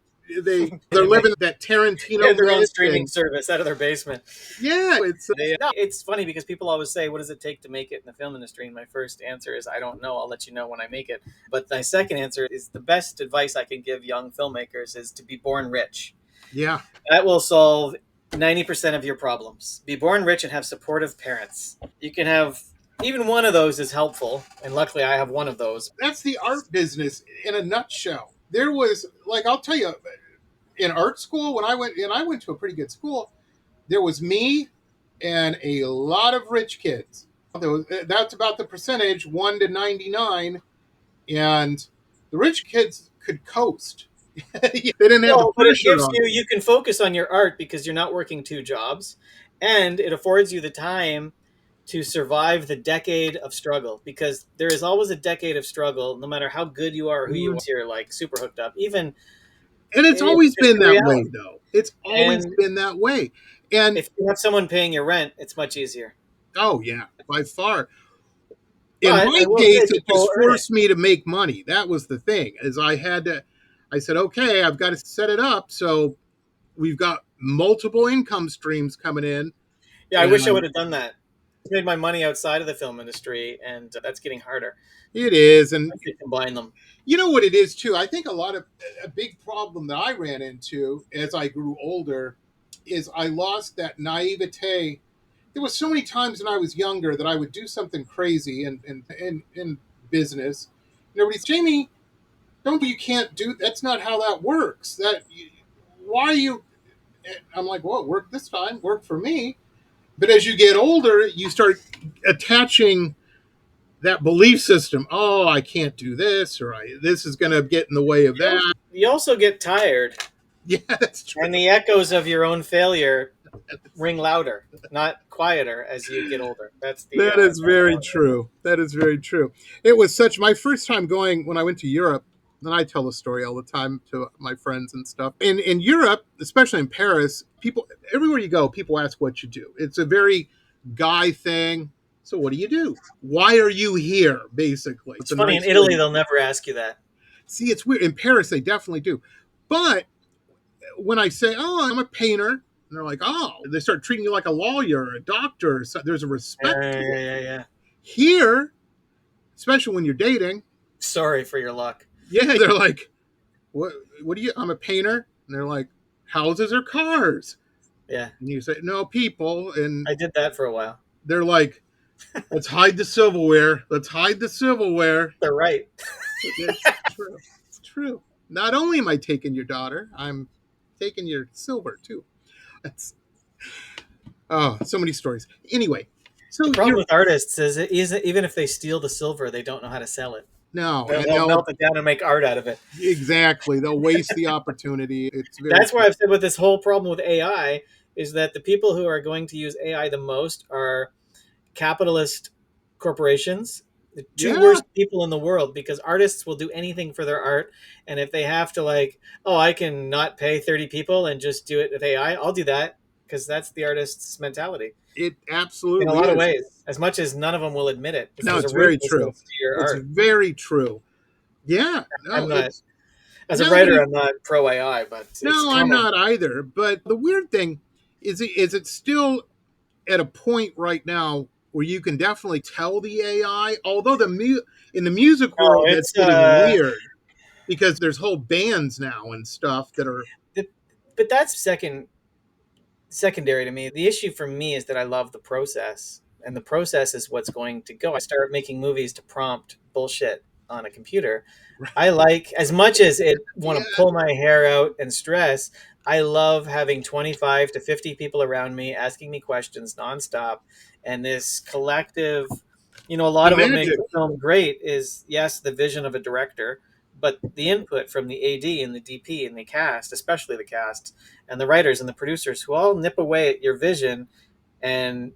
they're living that Tarantino their own streaming service out of their basement. Yeah, it's funny because people always say, "What does it take to make it in the film industry?" And my first answer is, "I don't know. I'll let you know when I make it." But my second answer is, the best advice I can give young filmmakers is to be born rich. Yeah, that will solve 90% of your problems. Be born rich and have supportive parents. You can have. Even one of those is helpful, and luckily I have one of those. That's the art business in a nutshell. There was, I'll tell you, in art school, when I went to a pretty good school, there was me and a lot of rich kids. That's about the percentage, 1 to 99, and the rich kids could coast. They didn't have the pressure. But it gives you can focus on your art because you're not working two jobs, and it affords you the time to survive the decade of struggle, because there is always a decade of struggle, no matter how good you are or who you are. You're like super hooked up, and it's always been that way, though. It's always been that way. And if you have someone paying your rent, it's much easier. Oh yeah, by far. In my case, it just forced me to make money. That was the thing, is I said, okay, I've got to set it up so we've got multiple income streams coming in. Yeah, I wish I would have done that. I made my money outside of the film industry, and that's getting harder. It is, and you combine them. You know what it is too? I think a big problem that I ran into as I grew older is I lost that naivete. There was so many times when I was younger that I would do something crazy in business. And everybody's, Jamie, you can't do, that's not how that works. Why are you? I'm like, well, it worked this time, worked for me. But as you get older, you start attaching that belief system. Oh, I can't do this, or this is going to get in the way of that. You also get tired. Yeah, that's true. And the echoes of your own failure ring louder, not quieter, as you get older. That is very true. That is very true. It was my first time going when I went to Europe. And I tell the story all the time to my friends and stuff. In Europe, especially in Paris, everywhere you go, people ask what you do. It's a very guy thing. So what do you do? Why are you here, basically? It's funny, in Italy, they'll never ask you that. See, it's weird. In Paris, they definitely do. But when I say, oh, I'm a painter, and they're like, oh, they start treating you like a lawyer or a doctor. So there's a respect to it. Yeah. Here, especially when you're dating. Sorry for your luck. Yeah, they're like, what do you, I'm a painter. And they're like, houses or cars? Yeah. And you say, no, people. And I did that for a while. They're like, let's hide the silverware. Let's hide the silverware. They're right. It's true. It's true. Not only am I taking your daughter, I'm taking your silver too. So many stories. Anyway. So the problem with artists is even if they steal the silver, they don't know how to sell it. No, they'll melt it down and make art out of it. Exactly, they'll waste the opportunity. That's why I've said with this whole problem with AI is that the people who are going to use AI the most are capitalist corporations The two worst people in the world, because artists will do anything for their art. And if they have to I can not pay 30 people and just do it with AI, I'll do that, because that's the artist's mentality. It absolutely in a lot of ways, as much as none of them will admit it. No, it's very true. It's very true. Yeah. No, as a writer, I'm not pro AI, but no, I'm not either. But the weird thing is it's still at a point right now where you can definitely tell the AI, although in the music world it's getting weird, because there's whole bands now and stuff that are. But that's secondary to me. The issue for me is that I love the process, and the process is what's going to go. I start making movies to prompt bullshit on a computer. Right. I like, as much as it want to pull my hair out and stress, I love having 25 to 50 people around me asking me questions nonstop, and this collective, a lot of what makes the film great is, yes, the vision of a director, but the input from the AD and the DP and the cast, especially the cast, and the writers and the producers, who all nip away at your vision and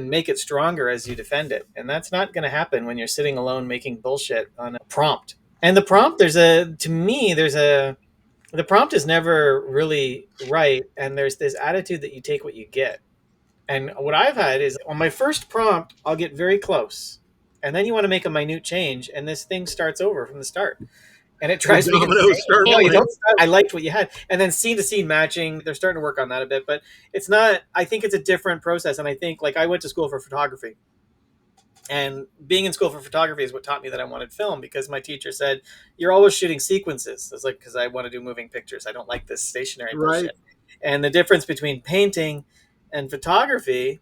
make it stronger as you defend it. And that's not going to happen when you're sitting alone making bullshit on a prompt. And the prompt, the prompt is never really right. And there's this attitude that you take what you get. And what I've had is, on my first prompt, I'll get very close. And then you want to make a minute change, and this thing starts over from the start. And it drives me insane. You don't start. I liked what you had. And then scene to scene matching, they're starting to work on that a bit. But it's not, I think it's a different process. And I think, I went to school for photography. And being in school for photography is what taught me that I wanted film, because my teacher said, you're always shooting sequences. It's because I want to do moving pictures. I don't like this stationary bullshit. And the difference between painting and photography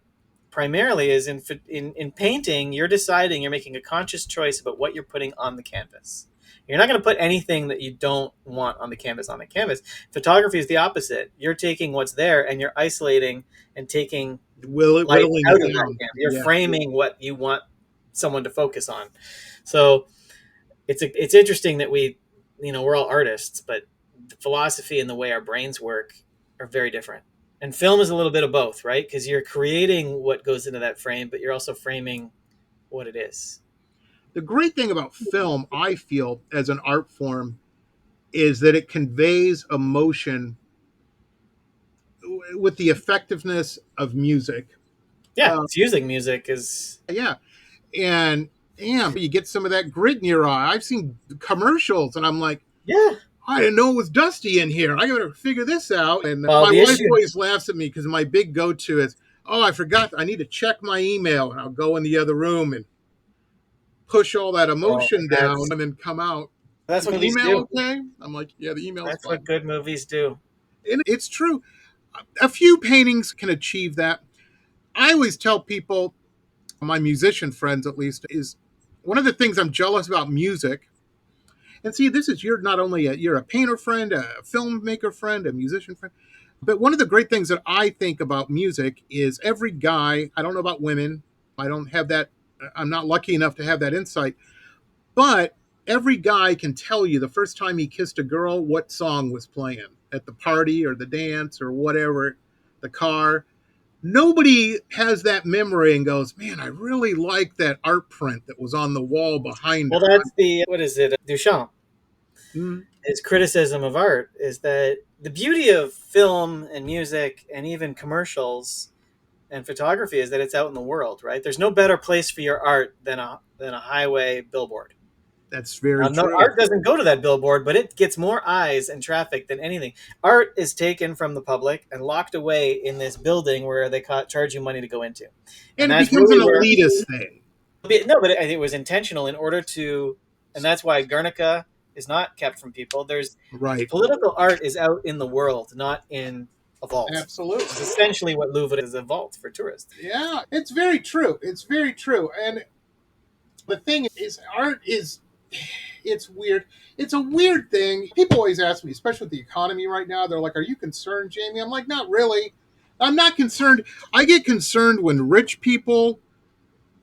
primarily is in painting, you're making a conscious choice about what you're putting on the canvas. You're not going to put anything that you don't want on the canvas. Photography is the opposite. You're taking what's there and you're isolating and taking light out of that canvas. You're framing what you want someone to focus on. So it's interesting that we're all artists, but the philosophy and the way our brains work are very different. And film is a little bit of both, right? Because you're creating what goes into that frame, but you're also framing what it is. The great thing about film, I feel, as an art form, is that it conveys emotion with the effectiveness of music. Yeah, it's using music is... Yeah, and you get some of that grit in your eye. I've seen commercials, and I'm like, yeah, I didn't know it was dusty in here. I got to figure this out. And my wife always laughs at me because my big go-to is, I forgot. I need to check my email. And I'll go in the other room and push all that emotion down and then come out. That's what movies do. Okay? I'm like, yeah, the email. That's what good movies do. And it's true. A few paintings can achieve that. I always tell people, my musician friends at least, is one of the things I'm jealous about music. And see, you're not only you're a painter friend, a filmmaker friend, a musician friend, but one of the great things that I think about music is every guy, I don't know about women, I don't have that, I'm not lucky enough to have that insight, but every guy can tell you the first time he kissed a girl, what song was playing at the party or the dance or whatever, the car. Nobody has that memory and goes, man, I really like that art print that was on the wall behind it. Well, that's Duchamp. His criticism of art is that the beauty of film and music and even commercials and photography is that it's out in the world, right? There's no better place for your art than a highway billboard. That's very true. No, art doesn't go to that billboard, but it gets more eyes and traffic than anything. Art is taken from the public and locked away in this building where they charge you money to go into. And it becomes an elitist thing. No, but it was intentional in order to, and that's why Guernica is not kept from people. Political art is out in the world, not in a vault. Absolutely. It's essentially what Louvre is, a vault for tourists. Yeah, it's very true. It's very true. And the thing is, art is... It's weird. It's a weird thing. People always ask me, especially with the economy right now, they're like, are you concerned, Jamie? I'm like, not really. I'm not concerned. I get concerned when rich people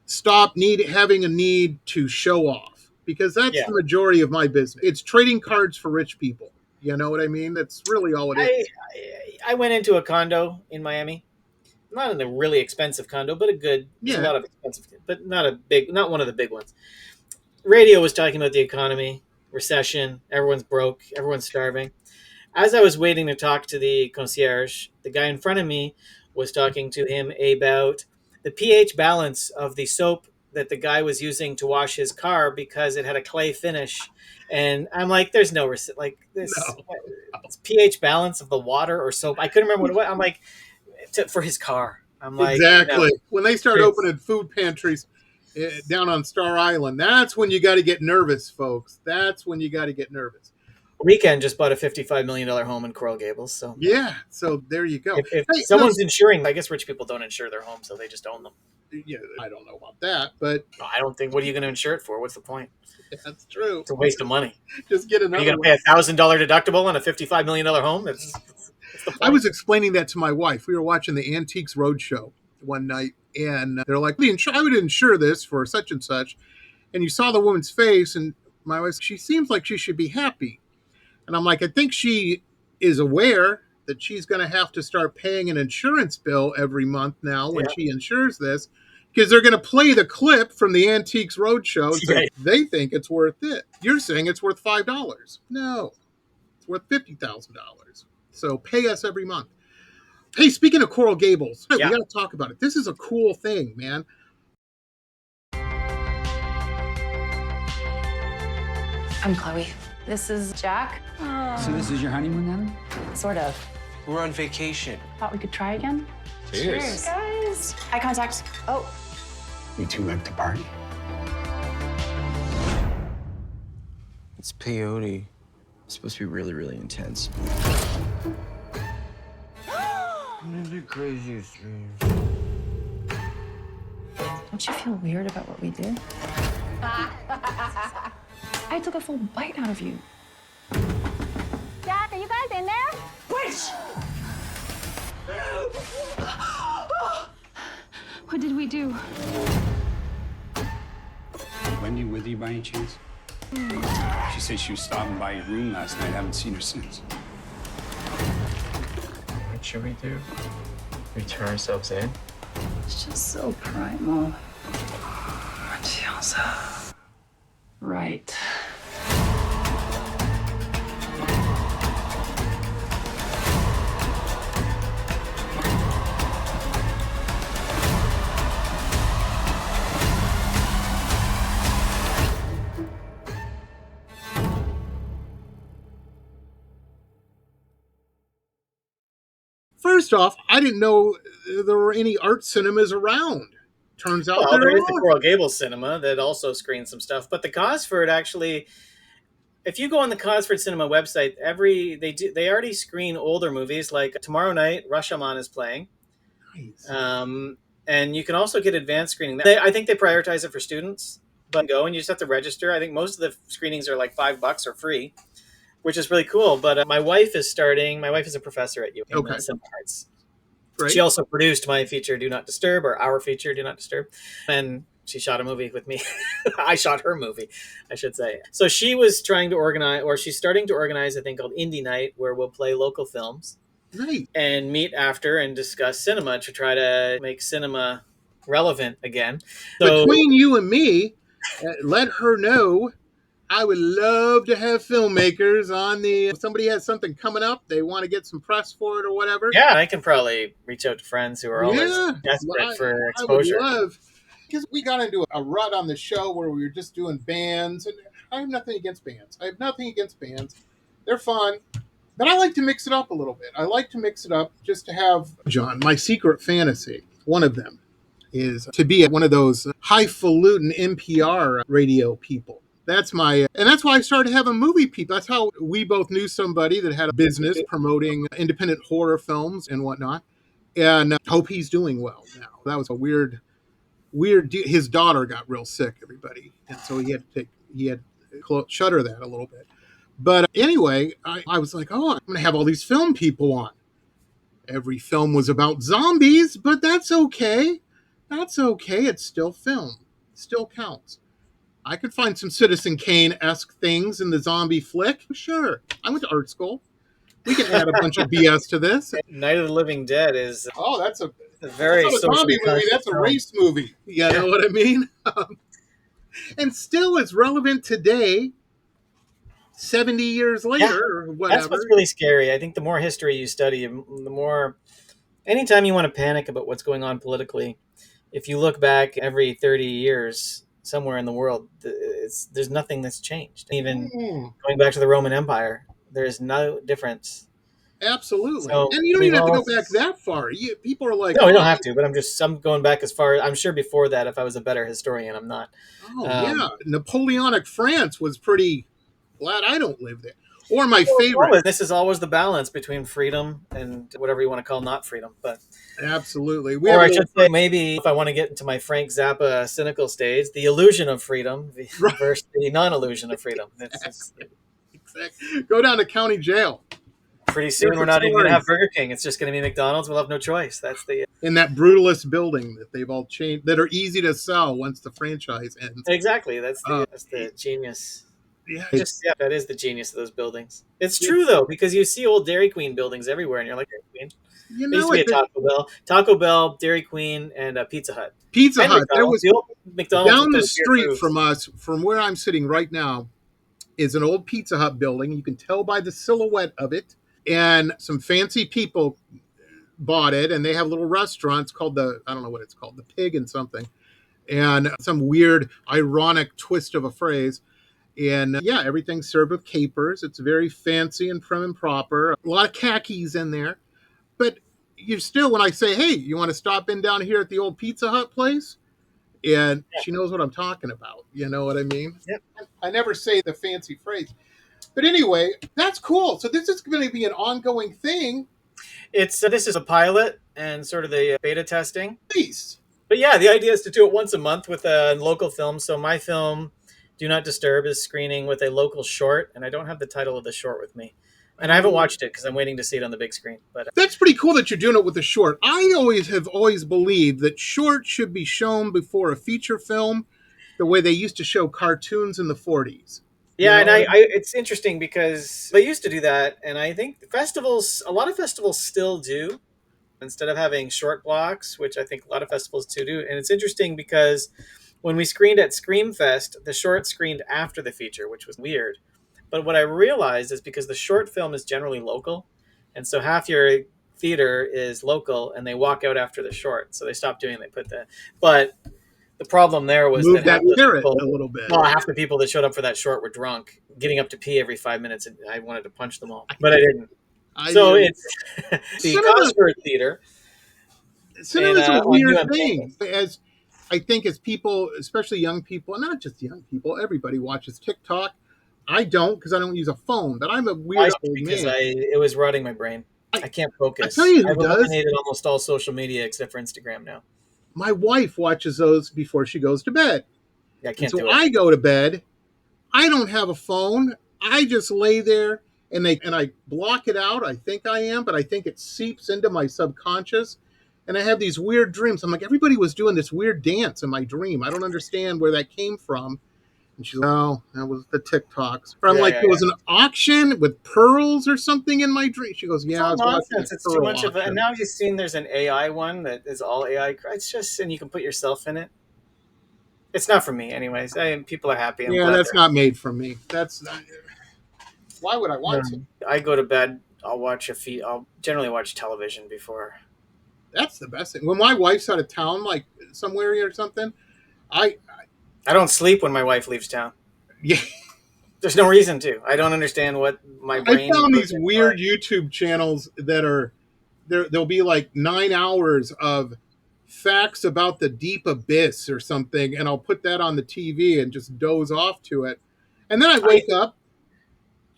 stop having a need to show off, because that's the majority of my business. It's trading cards for rich people. You know what I mean? That's really all it is. I went into a condo in Miami, not in a really expensive condo, but there's a lot of expensive, but not one of the big ones. Radio was talking about the economy, recession, everyone's broke, everyone's starving. As I was waiting to talk to the concierge, the guy in front of me was talking to him about the pH balance of the soap that the guy was using to wash his car because it had a clay finish. And I'm like, there's no like this pH balance of the water or soap. I couldn't remember what it was. I'm like, for his car. I'm like, exactly. When they start opening food pantries down on Star Island, that's when you got to get nervous, folks. That's when you got to get nervous. Weekend just bought a $55 million home in Coral Gables. So yeah, so there you go. If someone's insuring, I guess rich people don't insure their homes, so they just own them. Yeah, I don't know about that, but I don't think. What are you going to insure it for? What's the point? That's true. It's a waste of money. Just get another. Are you going to pay $1,000 deductible on a $55 million home? That's the point. I was explaining that to my wife. We were watching the Antiques Roadshow one night, and they're like, I would insure this for such and such. And you saw the woman's face, and my wife, she seems like she should be happy. And I'm like, I think she is aware that she's going to have to start paying an insurance bill every month now when she insures this, because they're going to play the clip from the Antiques Roadshow. So they think it's worth it. You're saying it's worth $5. No, it's worth $50,000. So pay us every month. Hey, speaking of Coral Gables, we got to talk about it. This is a cool thing, man. I'm Chloe. This is Jack. So this is your honeymoon then? Sort of. We're on vacation. Thought we could try again? Cheers. Guys. Eye contact. Oh. You two like to party? It's peyote. It's supposed to be really, really intense. The craziest dreams. Don't you feel weird about what we did? I took a full bite out of you. Jack, are you guys in there? Wait! What did we do? Wendy with you by any chance? She said she was stopping by your room last night. I haven't seen her since. What should we do? We turn ourselves in? It's just so primal. And she also... Right. First off, I didn't know there were any art cinemas around. Turns out there is the Coral Gables Cinema that also screens some stuff. But the Cosford actually, if you go on the Cosford Cinema website, they already screen older movies. Like tomorrow night, Rashomon is playing. Nice. And you can also get advanced screening. I think they prioritize it for students. But go and you just have to register. I think most of the screenings are like $5 or free, which is really cool. But my wife is a professor at UM in Cinema Arts. Great. She also produced my feature, Do Not Disturb, or our feature, Do Not Disturb. And she shot a movie with me. I shot her movie, I should say. So she was trying to organize, or she's starting to organize a thing called Indie Night, where we'll play local films. Right. And meet after and discuss cinema to try to make cinema relevant again. So, between you and me, let her know I would love to have filmmakers on if somebody has something coming up, they want to get some press for it or whatever. Yeah, I can probably reach out to friends who are always desperate for exposure. I would love, because we got into a rut on the show where we were just doing bands, and I have nothing against bands. They're fun, but I like to mix it up a little bit. I like to mix it up just to have, John, my secret fantasy, one of them, is to be one of those highfalutin NPR radio people. That's and that's why I started having movie people. That's how we both knew somebody that had a business promoting independent horror films and whatnot. And hope he's doing well now. That was a weird deal. His daughter got real sick, everybody. And so he had to shutter that a little bit. But anyway, I was like, I'm going to have all these film people on. Every film was about zombies, but that's okay. That's okay. It's still film. It still counts. I could find some Citizen Kane-esque things in the zombie flick. Sure. I went to art school. We can add a bunch of BS to this. Night of the Living Dead is that's a very that's not a zombie movie. That's a race movie. You know what I mean? And still is relevant today, 70 years later or whatever. That's what's really scary. I think the more history you study, the more. Anytime you want to panic about what's going on politically, if you look back every 30 years somewhere in the world, there's nothing that's changed. Even going back to the Roman Empire, there's no difference. Absolutely. So and you don't even have to go back that far. People are like, no, you don't have to, but I'm going back as far. I'm sure before that, if I was a better historian, I'm not. Yeah. Napoleonic France was pretty glad I don't live there. Or my favorite. This is always the balance between freedom and whatever you want to call not freedom. But absolutely. Or I should say, maybe if I want to get into my Frank Zappa cynical stage, the illusion of freedom versus the non-illusion of freedom. Exactly. Go down to county jail. Pretty soon we're not even going to have Burger King. It's just going to be McDonald's. We'll have no choice. That's the in that brutalist building that they've all changed, that are easy to sell once the franchise ends. Exactly. That's the genius. Yeah, that is the genius of those buildings. It's true though, because you see old Dairy Queen buildings everywhere, and you're like, Dairy Queen. You know, there used to be a Taco Bell, Dairy Queen, and Pizza Hut. Pizza Hut. There was McDonald's down the street from us, from where I'm sitting right now, is an old Pizza Hut building. You can tell by the silhouette of it, and some fancy people bought it, and they have little restaurants called I don't know what it's called, the Pig and something, and some weird, ironic twist of a phrase. And everything's served with capers. It's very fancy and prim and proper. A lot of khakis in there. But you still, when I say, hey, you want to stop in down here at the old Pizza Hut place? And she knows what I'm talking about. You know what I mean? Yep. I never say the fancy phrase. But anyway, that's cool. So this is going to be an ongoing thing. This is a pilot and sort of the beta testing. Nice. But yeah, the idea is to do it once a month with a local film. So my film, Do Not Disturb, is screening with a local short, and I don't have the title of the short with me. And I haven't watched it because I'm waiting to see it on the big screen. But that's pretty cool that you're doing it with a short. I have always believed that short should be shown before a feature film, the way they used to show cartoons in the 40s. Yeah, and it's interesting because they used to do that, and I think a lot of festivals still do, instead of having short blocks, which I think a lot of festivals too do. And it's interesting because when we screened at Screamfest, the short screened after the feature, which was weird. But what I realized is because the short film is generally local, and so half your theater is local, and they walk out after the short. So they stopped doing it. But the problem there was that half a little bit. Well, half the people that showed up for that short were drunk, getting up to pee every 5 minutes, and I wanted to punch them all, but I didn't. It's the Cosford Theater. Cinema is a weird thing. I think as people, especially young people, not just young people, everybody watches TikTok. I don't, because I don't use a phone, but I'm a weird old man. Because it was rotting my brain. I can't focus. I tell you who I've eliminated almost all social media except for Instagram now. My wife watches those before she goes to bed. Yeah, I can't do it. I go to bed. I don't have a phone. I just lay there and I block it out. I think I am, but I think it seeps into my subconscious. And I have these weird dreams. I'm like, everybody was doing this weird dance in my dream. I don't understand where that came from. And she's like, oh, that was the TikToks. Or I'm there was an auction with pearls or something in my dream. She goes, yeah, it's all nonsense. It's too much of it. And now you've seen there's an AI one that is all AI. It's just, and you can put yourself in it. It's not for me, anyways. People are happy. That's not made for me. Why would I want to? I go to bed. I'll generally watch television before. That's the best thing. When my wife's out of town, like somewhere or something, I don't sleep when my wife leaves town. Yeah. There's no reason to. I don't understand what my brain... I found these weird YouTube channels that are... There'll be like 9 hours of facts about the deep abyss or something, and I'll put that on the TV and just doze off to it. And then I wake up.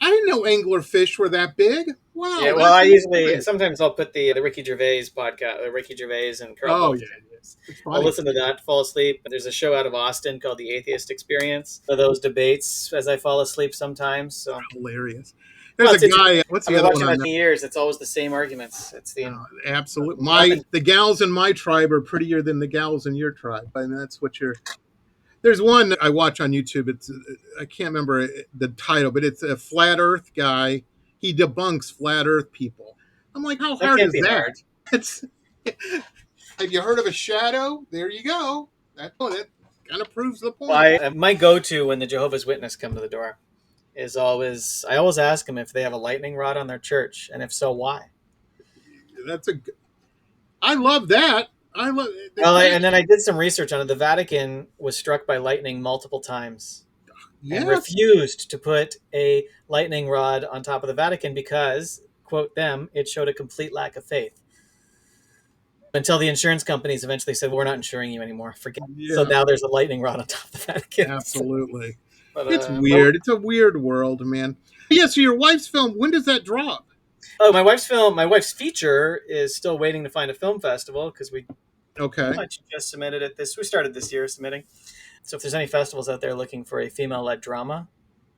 I didn't know anglerfish were that big. Wow. Yeah, well, sometimes I'll put the Ricky Gervais podcast, Ricky Gervais and Carl. Oh, yeah. I'll listen to that, fall asleep. There's a show out of Austin called The Atheist Experience. So those debates as I fall asleep sometimes. So hilarious. There's a guy. What's the other one? I've watched years. It's always the same arguments. It's the absolute. The gals in my tribe are prettier than the gals in your tribe. I mean, that's what you're. There's one I watch on YouTube. I can't remember the title, but it's a flat Earth guy. he debunks flat Earth people. I'm like, how hard is that? Hard. It's have you heard of a shadow? There you go. That kind of proves the point. Well, my go-to when the Jehovah's Witness come to the door is always, I always ask them if they have a lightning rod on their church, and if so, why? I love that. And then I did some research on it. The Vatican was struck by lightning multiple times. Yes. And refused to put a lightning rod on top of the Vatican because, quote them, it showed a complete lack of faith. Until the insurance companies eventually said, we're not insuring you anymore. Forget. Yeah. So now there's a lightning rod on top of the Vatican. Absolutely. But, it's weird. It's a weird world, man. Yeah, so your wife's film, when does that drop? Oh, my wife's feature is still waiting to find a film festival because we just submitted it we started this year submitting. So if there's any festivals out there looking for a female-led drama,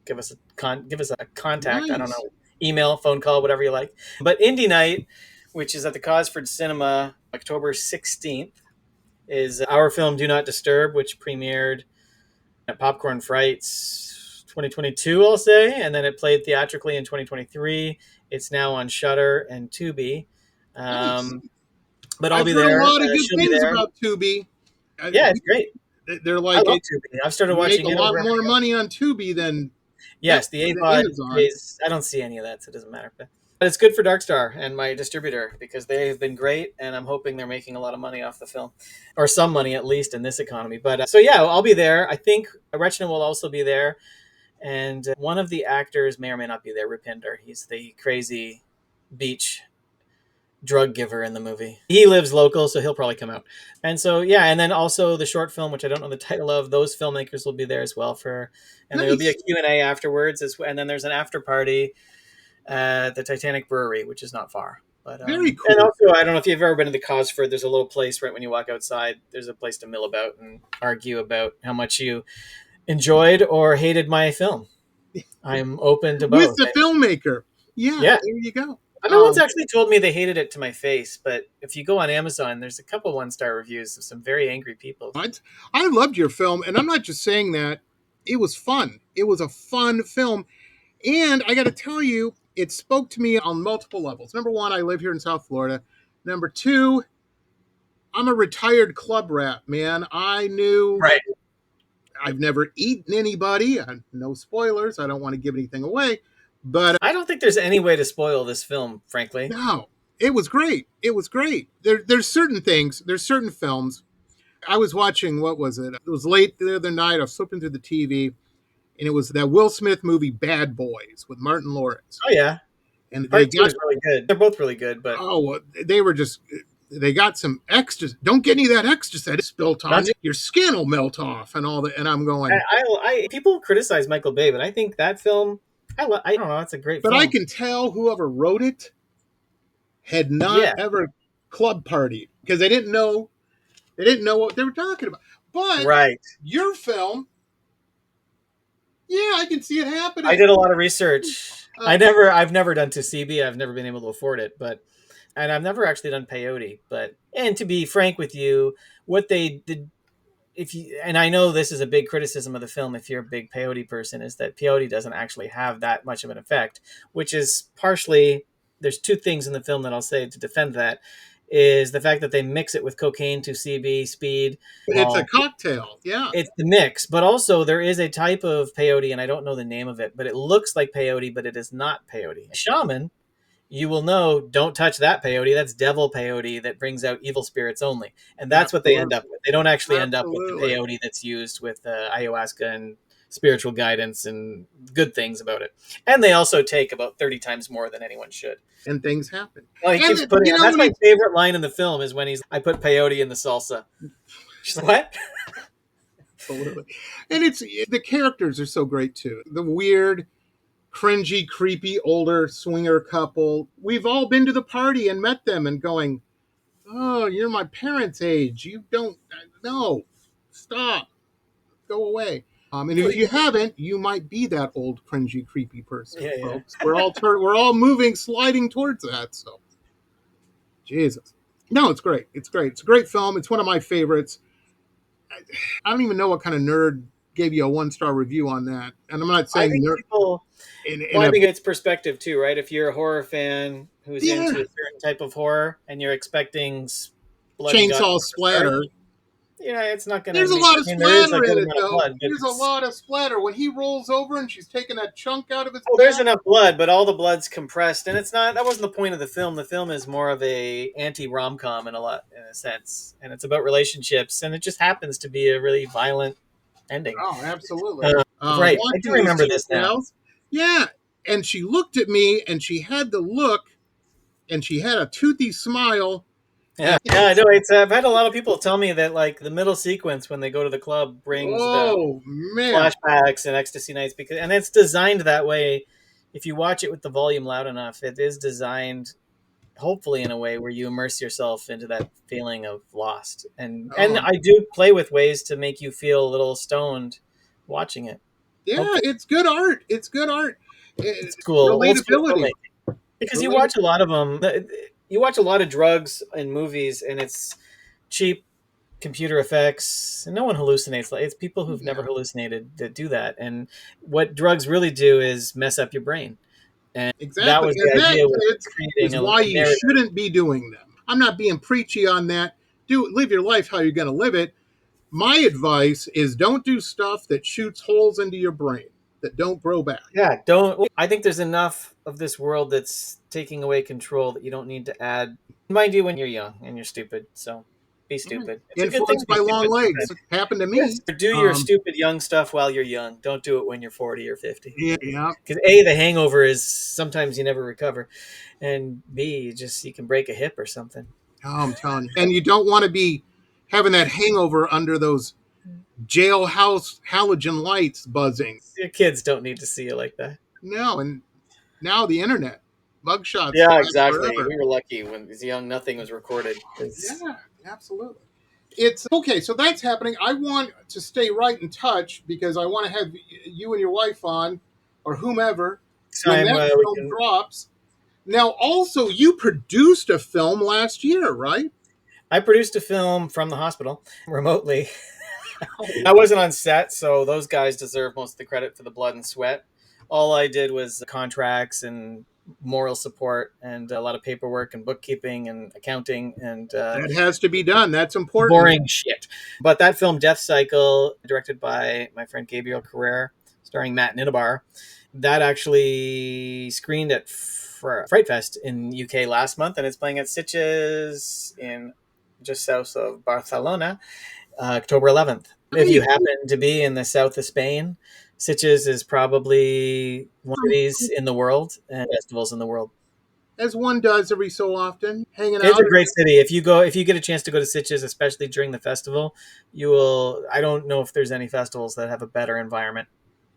give us a contact. Nice. I don't know, email, phone call, whatever you like. But Indie Night, which is at the Cosford Cinema, October 16th, is our film Do Not Disturb, which premiered at Popcorn Frights 2022, I'll say, and then it played theatrically in 2023. It's now on Shudder and Tubi. Nice. But I'll be there. I've heard a lot of good things about Tubi. Yeah, it's great. They're like, I love Tubi. I've started watching a lot more money on Tubi than the AVOD pays. I don't see any of that, so it doesn't matter. But it's good for Darkstar and my distributor because they have been great, and I'm hoping they're making a lot of money off the film, or some money at least in this economy. But so yeah, I'll be there. I think Rechna will also be there, and one of the actors may or may not be there. Rupinder, he's the crazy beach drug giver in the movie. He lives local, so he'll probably come out. And so yeah, and then also the short film, which I don't know the title of, those filmmakers will be there as well and there'll be a Q&A afterwards, and then there's an after party at the Titanic Brewery, which is not far. But very cool. And also, I don't know if you've ever been to the Cosford, there's a little place right when you walk outside, there's a place to mill about and argue about how much you enjoyed or hated my film. I'm open to both. With the filmmaker. Yeah, there you go. No one's actually told me they hated it to my face, but if you go on Amazon, there's a couple 1-star reviews of some very angry people. I loved your film, and I'm not just saying that. It was fun. It was a fun film. And I got to tell you, it spoke to me on multiple levels. Number one, I live here in South Florida. Number two, I'm a retired club rat, man. I knew... Right. I've never eaten anybody. No spoilers. I don't want to give anything away. But I don't think there's any way to spoil this film, frankly. No, it was great. It was great. There's certain things. There's certain films. I was watching, what was it? It was late the other night. I was flipping through the TV, and it was that Will Smith movie, Bad Boys, with Martin Lawrence. Oh, yeah. And Part two is really good. They're both really good. But they got some extra. Don't get any of that extra that is spilt on you. Your skin will melt off and all that. And I'm going. People criticize Michael Bay, but I think that film... I don't know. It's a great film. But I can tell whoever wrote it had not ever club partied because they didn't know what they were talking about. But your film, I can see it happening. I did a lot of research. I've never done Tusibi. I've never been able to afford it, and I've never actually done peyote. And to be frank with you, what they did. And I know this is a big criticism of the film if you're a big peyote person, is that peyote doesn't actually have that much of an effect, which is partially, there's two things in the film that I'll say to defend that, is the fact that they mix it with cocaine, Tusibi, speed. It's a cocktail, yeah. It's the mix, but also there is a type of peyote, and I don't know the name of it, but it looks like peyote, but it is not peyote. Shaman, you will know, don't touch that peyote. That's devil peyote that brings out evil spirits only. And that's what they end up with. They don't actually end up with the peyote that's used with ayahuasca and spiritual guidance and good things about it. And they also take about 30 times more than anyone should. And things happen. Well, that's my favorite line in the film is when I put peyote in the salsa. She's like, what? Absolutely. And the characters are so great too. The weird, cringy, creepy, older swinger couple. We've all been to the party and met them and going, oh, you're my parents' age. You don't, no, stop, go away. And if you haven't, you might be that old, cringy, creepy person, folks. We're all sliding towards that. So, Jesus. No, it's great. It's great. It's a great film. It's one of my favorites. I don't even know what kind of nerd gave you a 1-star review on that. And I'm not saying people. I think it's perspective too, right? If you're a horror fan who's into a certain type of horror and you're expecting blood and chainsaw splatter, it's not going to. There's a lot of splatter in it, though. Blood, there's a lot of splatter when he rolls over and she's taking that chunk out of his. Oh, there's enough blood, but all the blood's compressed, and it's not. That wasn't the point of the film. The film is more of a anti-rom-com in a sense, and it's about relationships, and it just happens to be a really violent ending. Oh, absolutely. Right, I do remember this now. Yeah, and she looked at me, and she had the look, and she had a toothy smile. Yeah, I know. I've had a lot of people tell me that like the middle sequence when they go to the club brings flashbacks and ecstasy nights and it's designed that way. If you watch it with the volume loud enough, it is designed hopefully in a way where you immerse yourself into that feeling of lost. And I do play with ways to make you feel a little stoned watching it. Yeah, hopefully. It's good art. It's good art. It's cool. Relatability. Because you watch a lot of them. You watch a lot of drugs in movies, and it's cheap computer effects, and no one hallucinates. It's people who've never hallucinated that do that. And what drugs really do is mess up your brain. And exactly. That was the idea. Is why you shouldn't be doing them. I'm not being preachy on that. Live your life how you're going to live it. My advice is don't do stuff that shoots holes into your brain that don't grow back. Yeah, don't. I think there's enough of this world that's taking away control that you don't need to add. Mind you, when you're young and you're stupid, so be stupid. Influenced by long legs. It happened to me. Yes. Do your stupid young stuff while you're young. Don't do it when you're 40 or 50. Yeah. Because A, the hangover is sometimes you never recover, and B, you can break a hip or something. Oh, I'm telling you. And you don't want to be having that hangover under those jailhouse halogen lights buzzing. Your kids don't need to see you like that. No, and now the internet, mugshots. Yeah, exactly. Forever. We were lucky when he was young; nothing was recorded. Yeah, absolutely. It's okay. So that's happening. I want to stay right in touch because I want to have you and your wife on, or whomever, when that film drops. Now, also, you produced a film last year, right? I produced a film from the hospital remotely. I wasn't on set, so those guys deserve most of the credit for the blood and sweat. All I did was contracts and moral support and a lot of paperwork and bookkeeping and accounting. And that has to be done. That's important. Boring shit. But that film, Death Cycle, directed by my friend Gabriel Carrere, starring Matt Ninabar, that actually screened at Fright Fest in UK last month, and it's playing at Sitges in just south of Barcelona. October 11th. If you happen to be in the south of Spain, Sitges is probably one of these in the world and festivals in the world. As one does every so often, hanging out. It's a great city. If you get a chance to go to Sitges, especially during the festival, you will. I don't know if there's any festivals that have a better environment.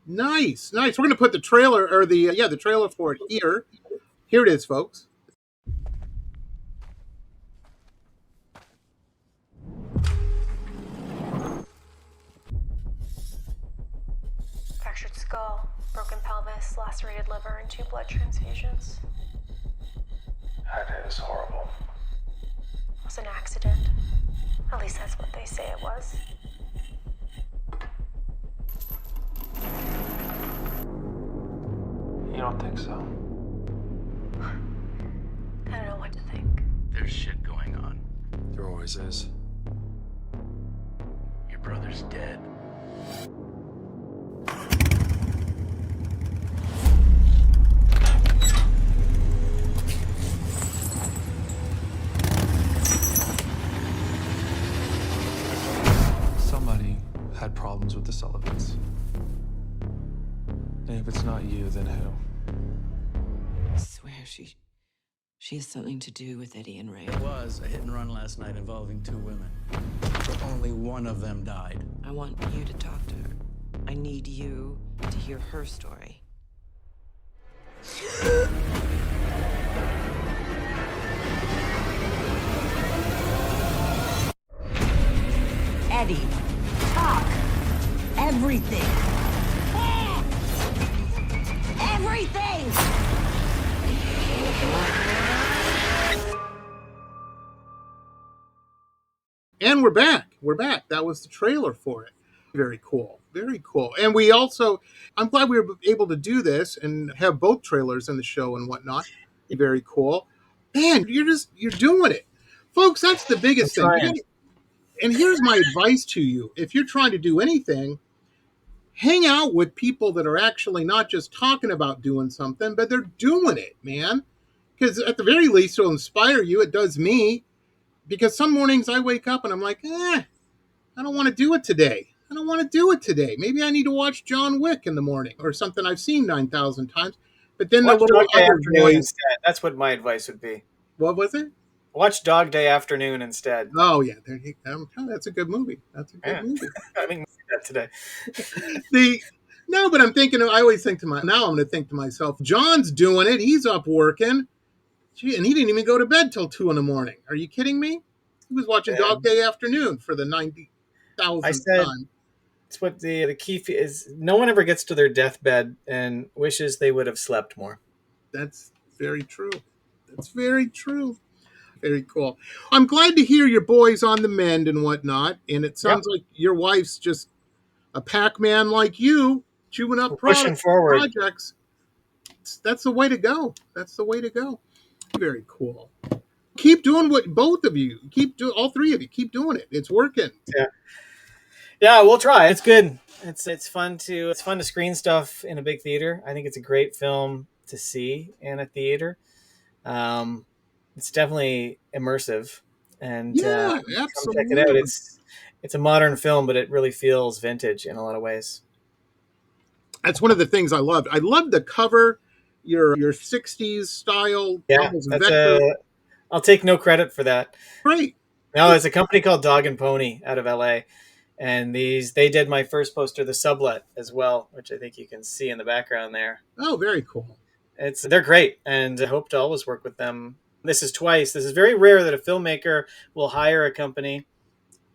Nice. We're going to put the trailer or the trailer for it here. Here it is, folks. Fractured skull, broken pelvis, lacerated liver, and 2 blood transfusions. That is horrible. It was an accident. At least that's what they say it was. You don't think so? I don't know what to think. There's shit going on. There always is. Your brother's dead. Somebody had problems with the Sullivans. And if it's not you, then who? I swear she has something to do with Eddie and Ray. It was a hit and run last night involving 2 women. But only one of them died. I want you to talk to her. I need you to hear her story. Eddie, talk. Everything. Everything! And we're back. That was the trailer for it. Very cool. Very cool. And we also, I'm glad we were able to do this and have both trailers in the show and whatnot. Very cool. Man, you're doing it. Folks, that's the biggest thing. And here's my advice to you. If you're trying to do anything, hang out with people that are actually not just talking about doing something, but they're doing it, man. Because at the very least, it'll inspire you. It does me. Because some mornings I wake up and I'm like, I don't want to do it today. I don't want to do it today. Maybe I need to watch John Wick in the morning or something I've seen 9,000 times. But then watch the little Dog Day other Afternoon voice. Instead. That's what my advice would be. What was it? Watch Dog Day Afternoon instead. Oh, yeah. There you go. That's a good movie. That's a good movie. I mean, that today. No, but I'm thinking, I always think now I'm going to think to myself, John's doing it. He's up working. Gee, and he didn't even go to bed till 2 a.m. Are you kidding me? He was watching Dog Day Afternoon for the 90,000th time. It's what the key is. No one ever gets to their deathbed and wishes they would have slept more. That's very true. That's very true. Very cool. I'm glad to hear your boy's on the mend and whatnot. And it sounds like your wife's just a Pac-Man like you, chewing up projects. That's the way to go. That's the way to go. Very cool. Keep doing what both of you all three of you keep doing it. It's working. Yeah, we'll try. It's good. It's fun to screen stuff in a big theater. I think it's a great film to see in a theater. It's definitely immersive, and absolutely. Come check it out. It's a modern film, but it really feels vintage in a lot of ways. That's one of the things I loved. I loved the cover, your 60s style. Yeah, I'll take no credit for that. Great. No, it's a company called Dog and Pony out of LA. And they did my first poster, The Sublet, as well, which I think you can see in the background there. Oh, very cool. They're great, and I hope to always work with them. This is twice. This is very rare that a filmmaker will hire a company,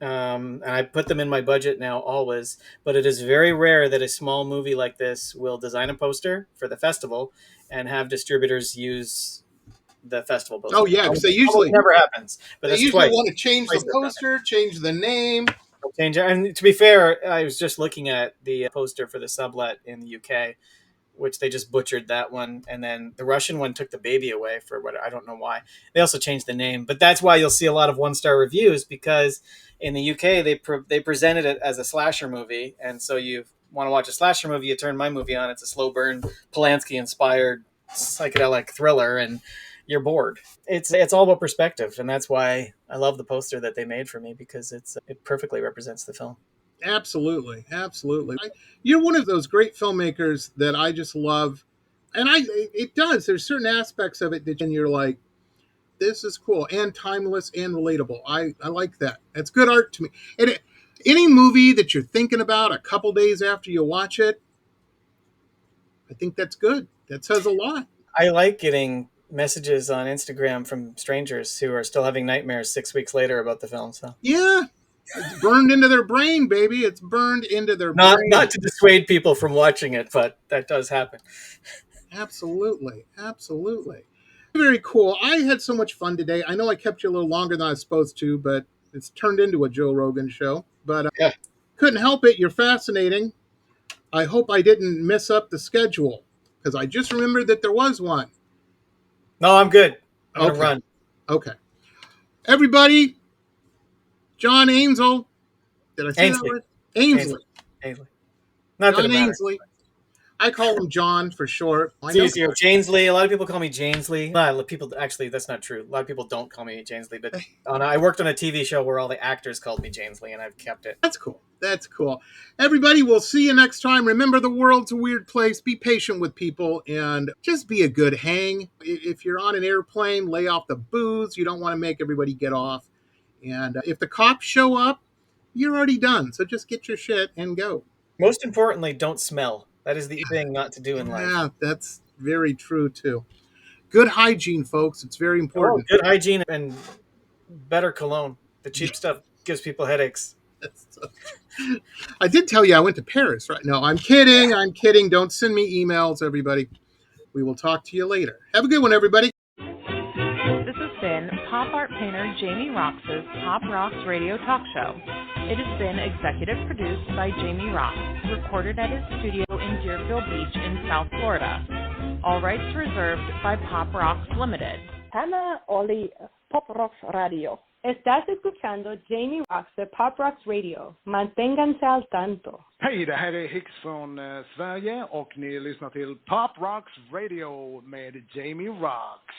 and I put them in my budget now always, but it is very rare that a small movie like this will design a poster for the festival and have distributors use the festival poster. Oh, yeah, because they usually never happens. But they usually want to change the poster, change the name. Change it. And to be fair, I was just looking at the poster for The Sublet in the UK, which they just butchered that one, and then the Russian one took the baby away for what I don't know why. They also changed the name, but that's why you'll see a lot of 1-star reviews, because in the UK they presented it as a slasher movie, and so you want to watch a slasher movie, you turn my movie on. It's a slow burn Polanski inspired psychedelic thriller, and you're bored. It's all about perspective, and that's why I love the poster that they made for me, because it perfectly represents the film. Absolutely. You're one of those great filmmakers that I just love, and it does. There's certain aspects of it that you're like, this is cool and timeless and relatable. I like that. That's good art to me. And any movie that you're thinking about a couple days after you watch it, I think that's good. That says a lot. I like getting messages on Instagram from strangers who are still having nightmares 6 weeks later about the film. So yeah, it's burned into their brain, baby. It's burned into their brain. Not to dissuade people from watching it, but that does happen. Absolutely. Very cool. I had so much fun today. I know I kept you a little longer than I was supposed to, but it's turned into a Joe Rogan show. But couldn't help it. You're fascinating. I hope I didn't mess up the schedule, because I just remembered that there was one. No, I'm good. I'm going to run. Okay. Everybody, John Ainslie. Did I say that right? Ainslie. Not John Ainslie. I call him John for short. It's easier. Janesley. A lot of people call me Janesley. Actually, that's not true. A lot of people don't call me Janesley, but I worked on a TV show where all the actors called me Janesley, and I've kept it. That's cool. Everybody, we'll see you next time. Remember, the world's a weird place. Be patient with people and just be a good hang. If you're on an airplane, lay off the booze. You don't want to make everybody get off. And if the cops show up, you're already done. So just get your shit and go. Most importantly, don't smell. That is the thing not to do in life. Yeah, that's very true, too. Good hygiene, folks. It's very important. Good hygiene and better cologne. The cheap stuff gives people headaches. I did tell you I went to Paris, right? No, I'm kidding. Don't send me emails, everybody. We will talk to you later. Have a good one, everybody. This has been pop art painter Jamie Roxx's Pop Rocks Radio Talk Show. It has been executive produced by Jamie Roxx, recorded at his studio in Deerfield Beach in South Florida. All rights reserved by Pop Roxx Limited. Hannah Oli, Pop Roxx Radio. Estás escuchando Jamie Roxx de Pop Roxx Radio. Manténganse al tanto. Hej, det här är Hicks från Sverige och ni lyssnar till Pop Roxx Radio med Jamie Roxx.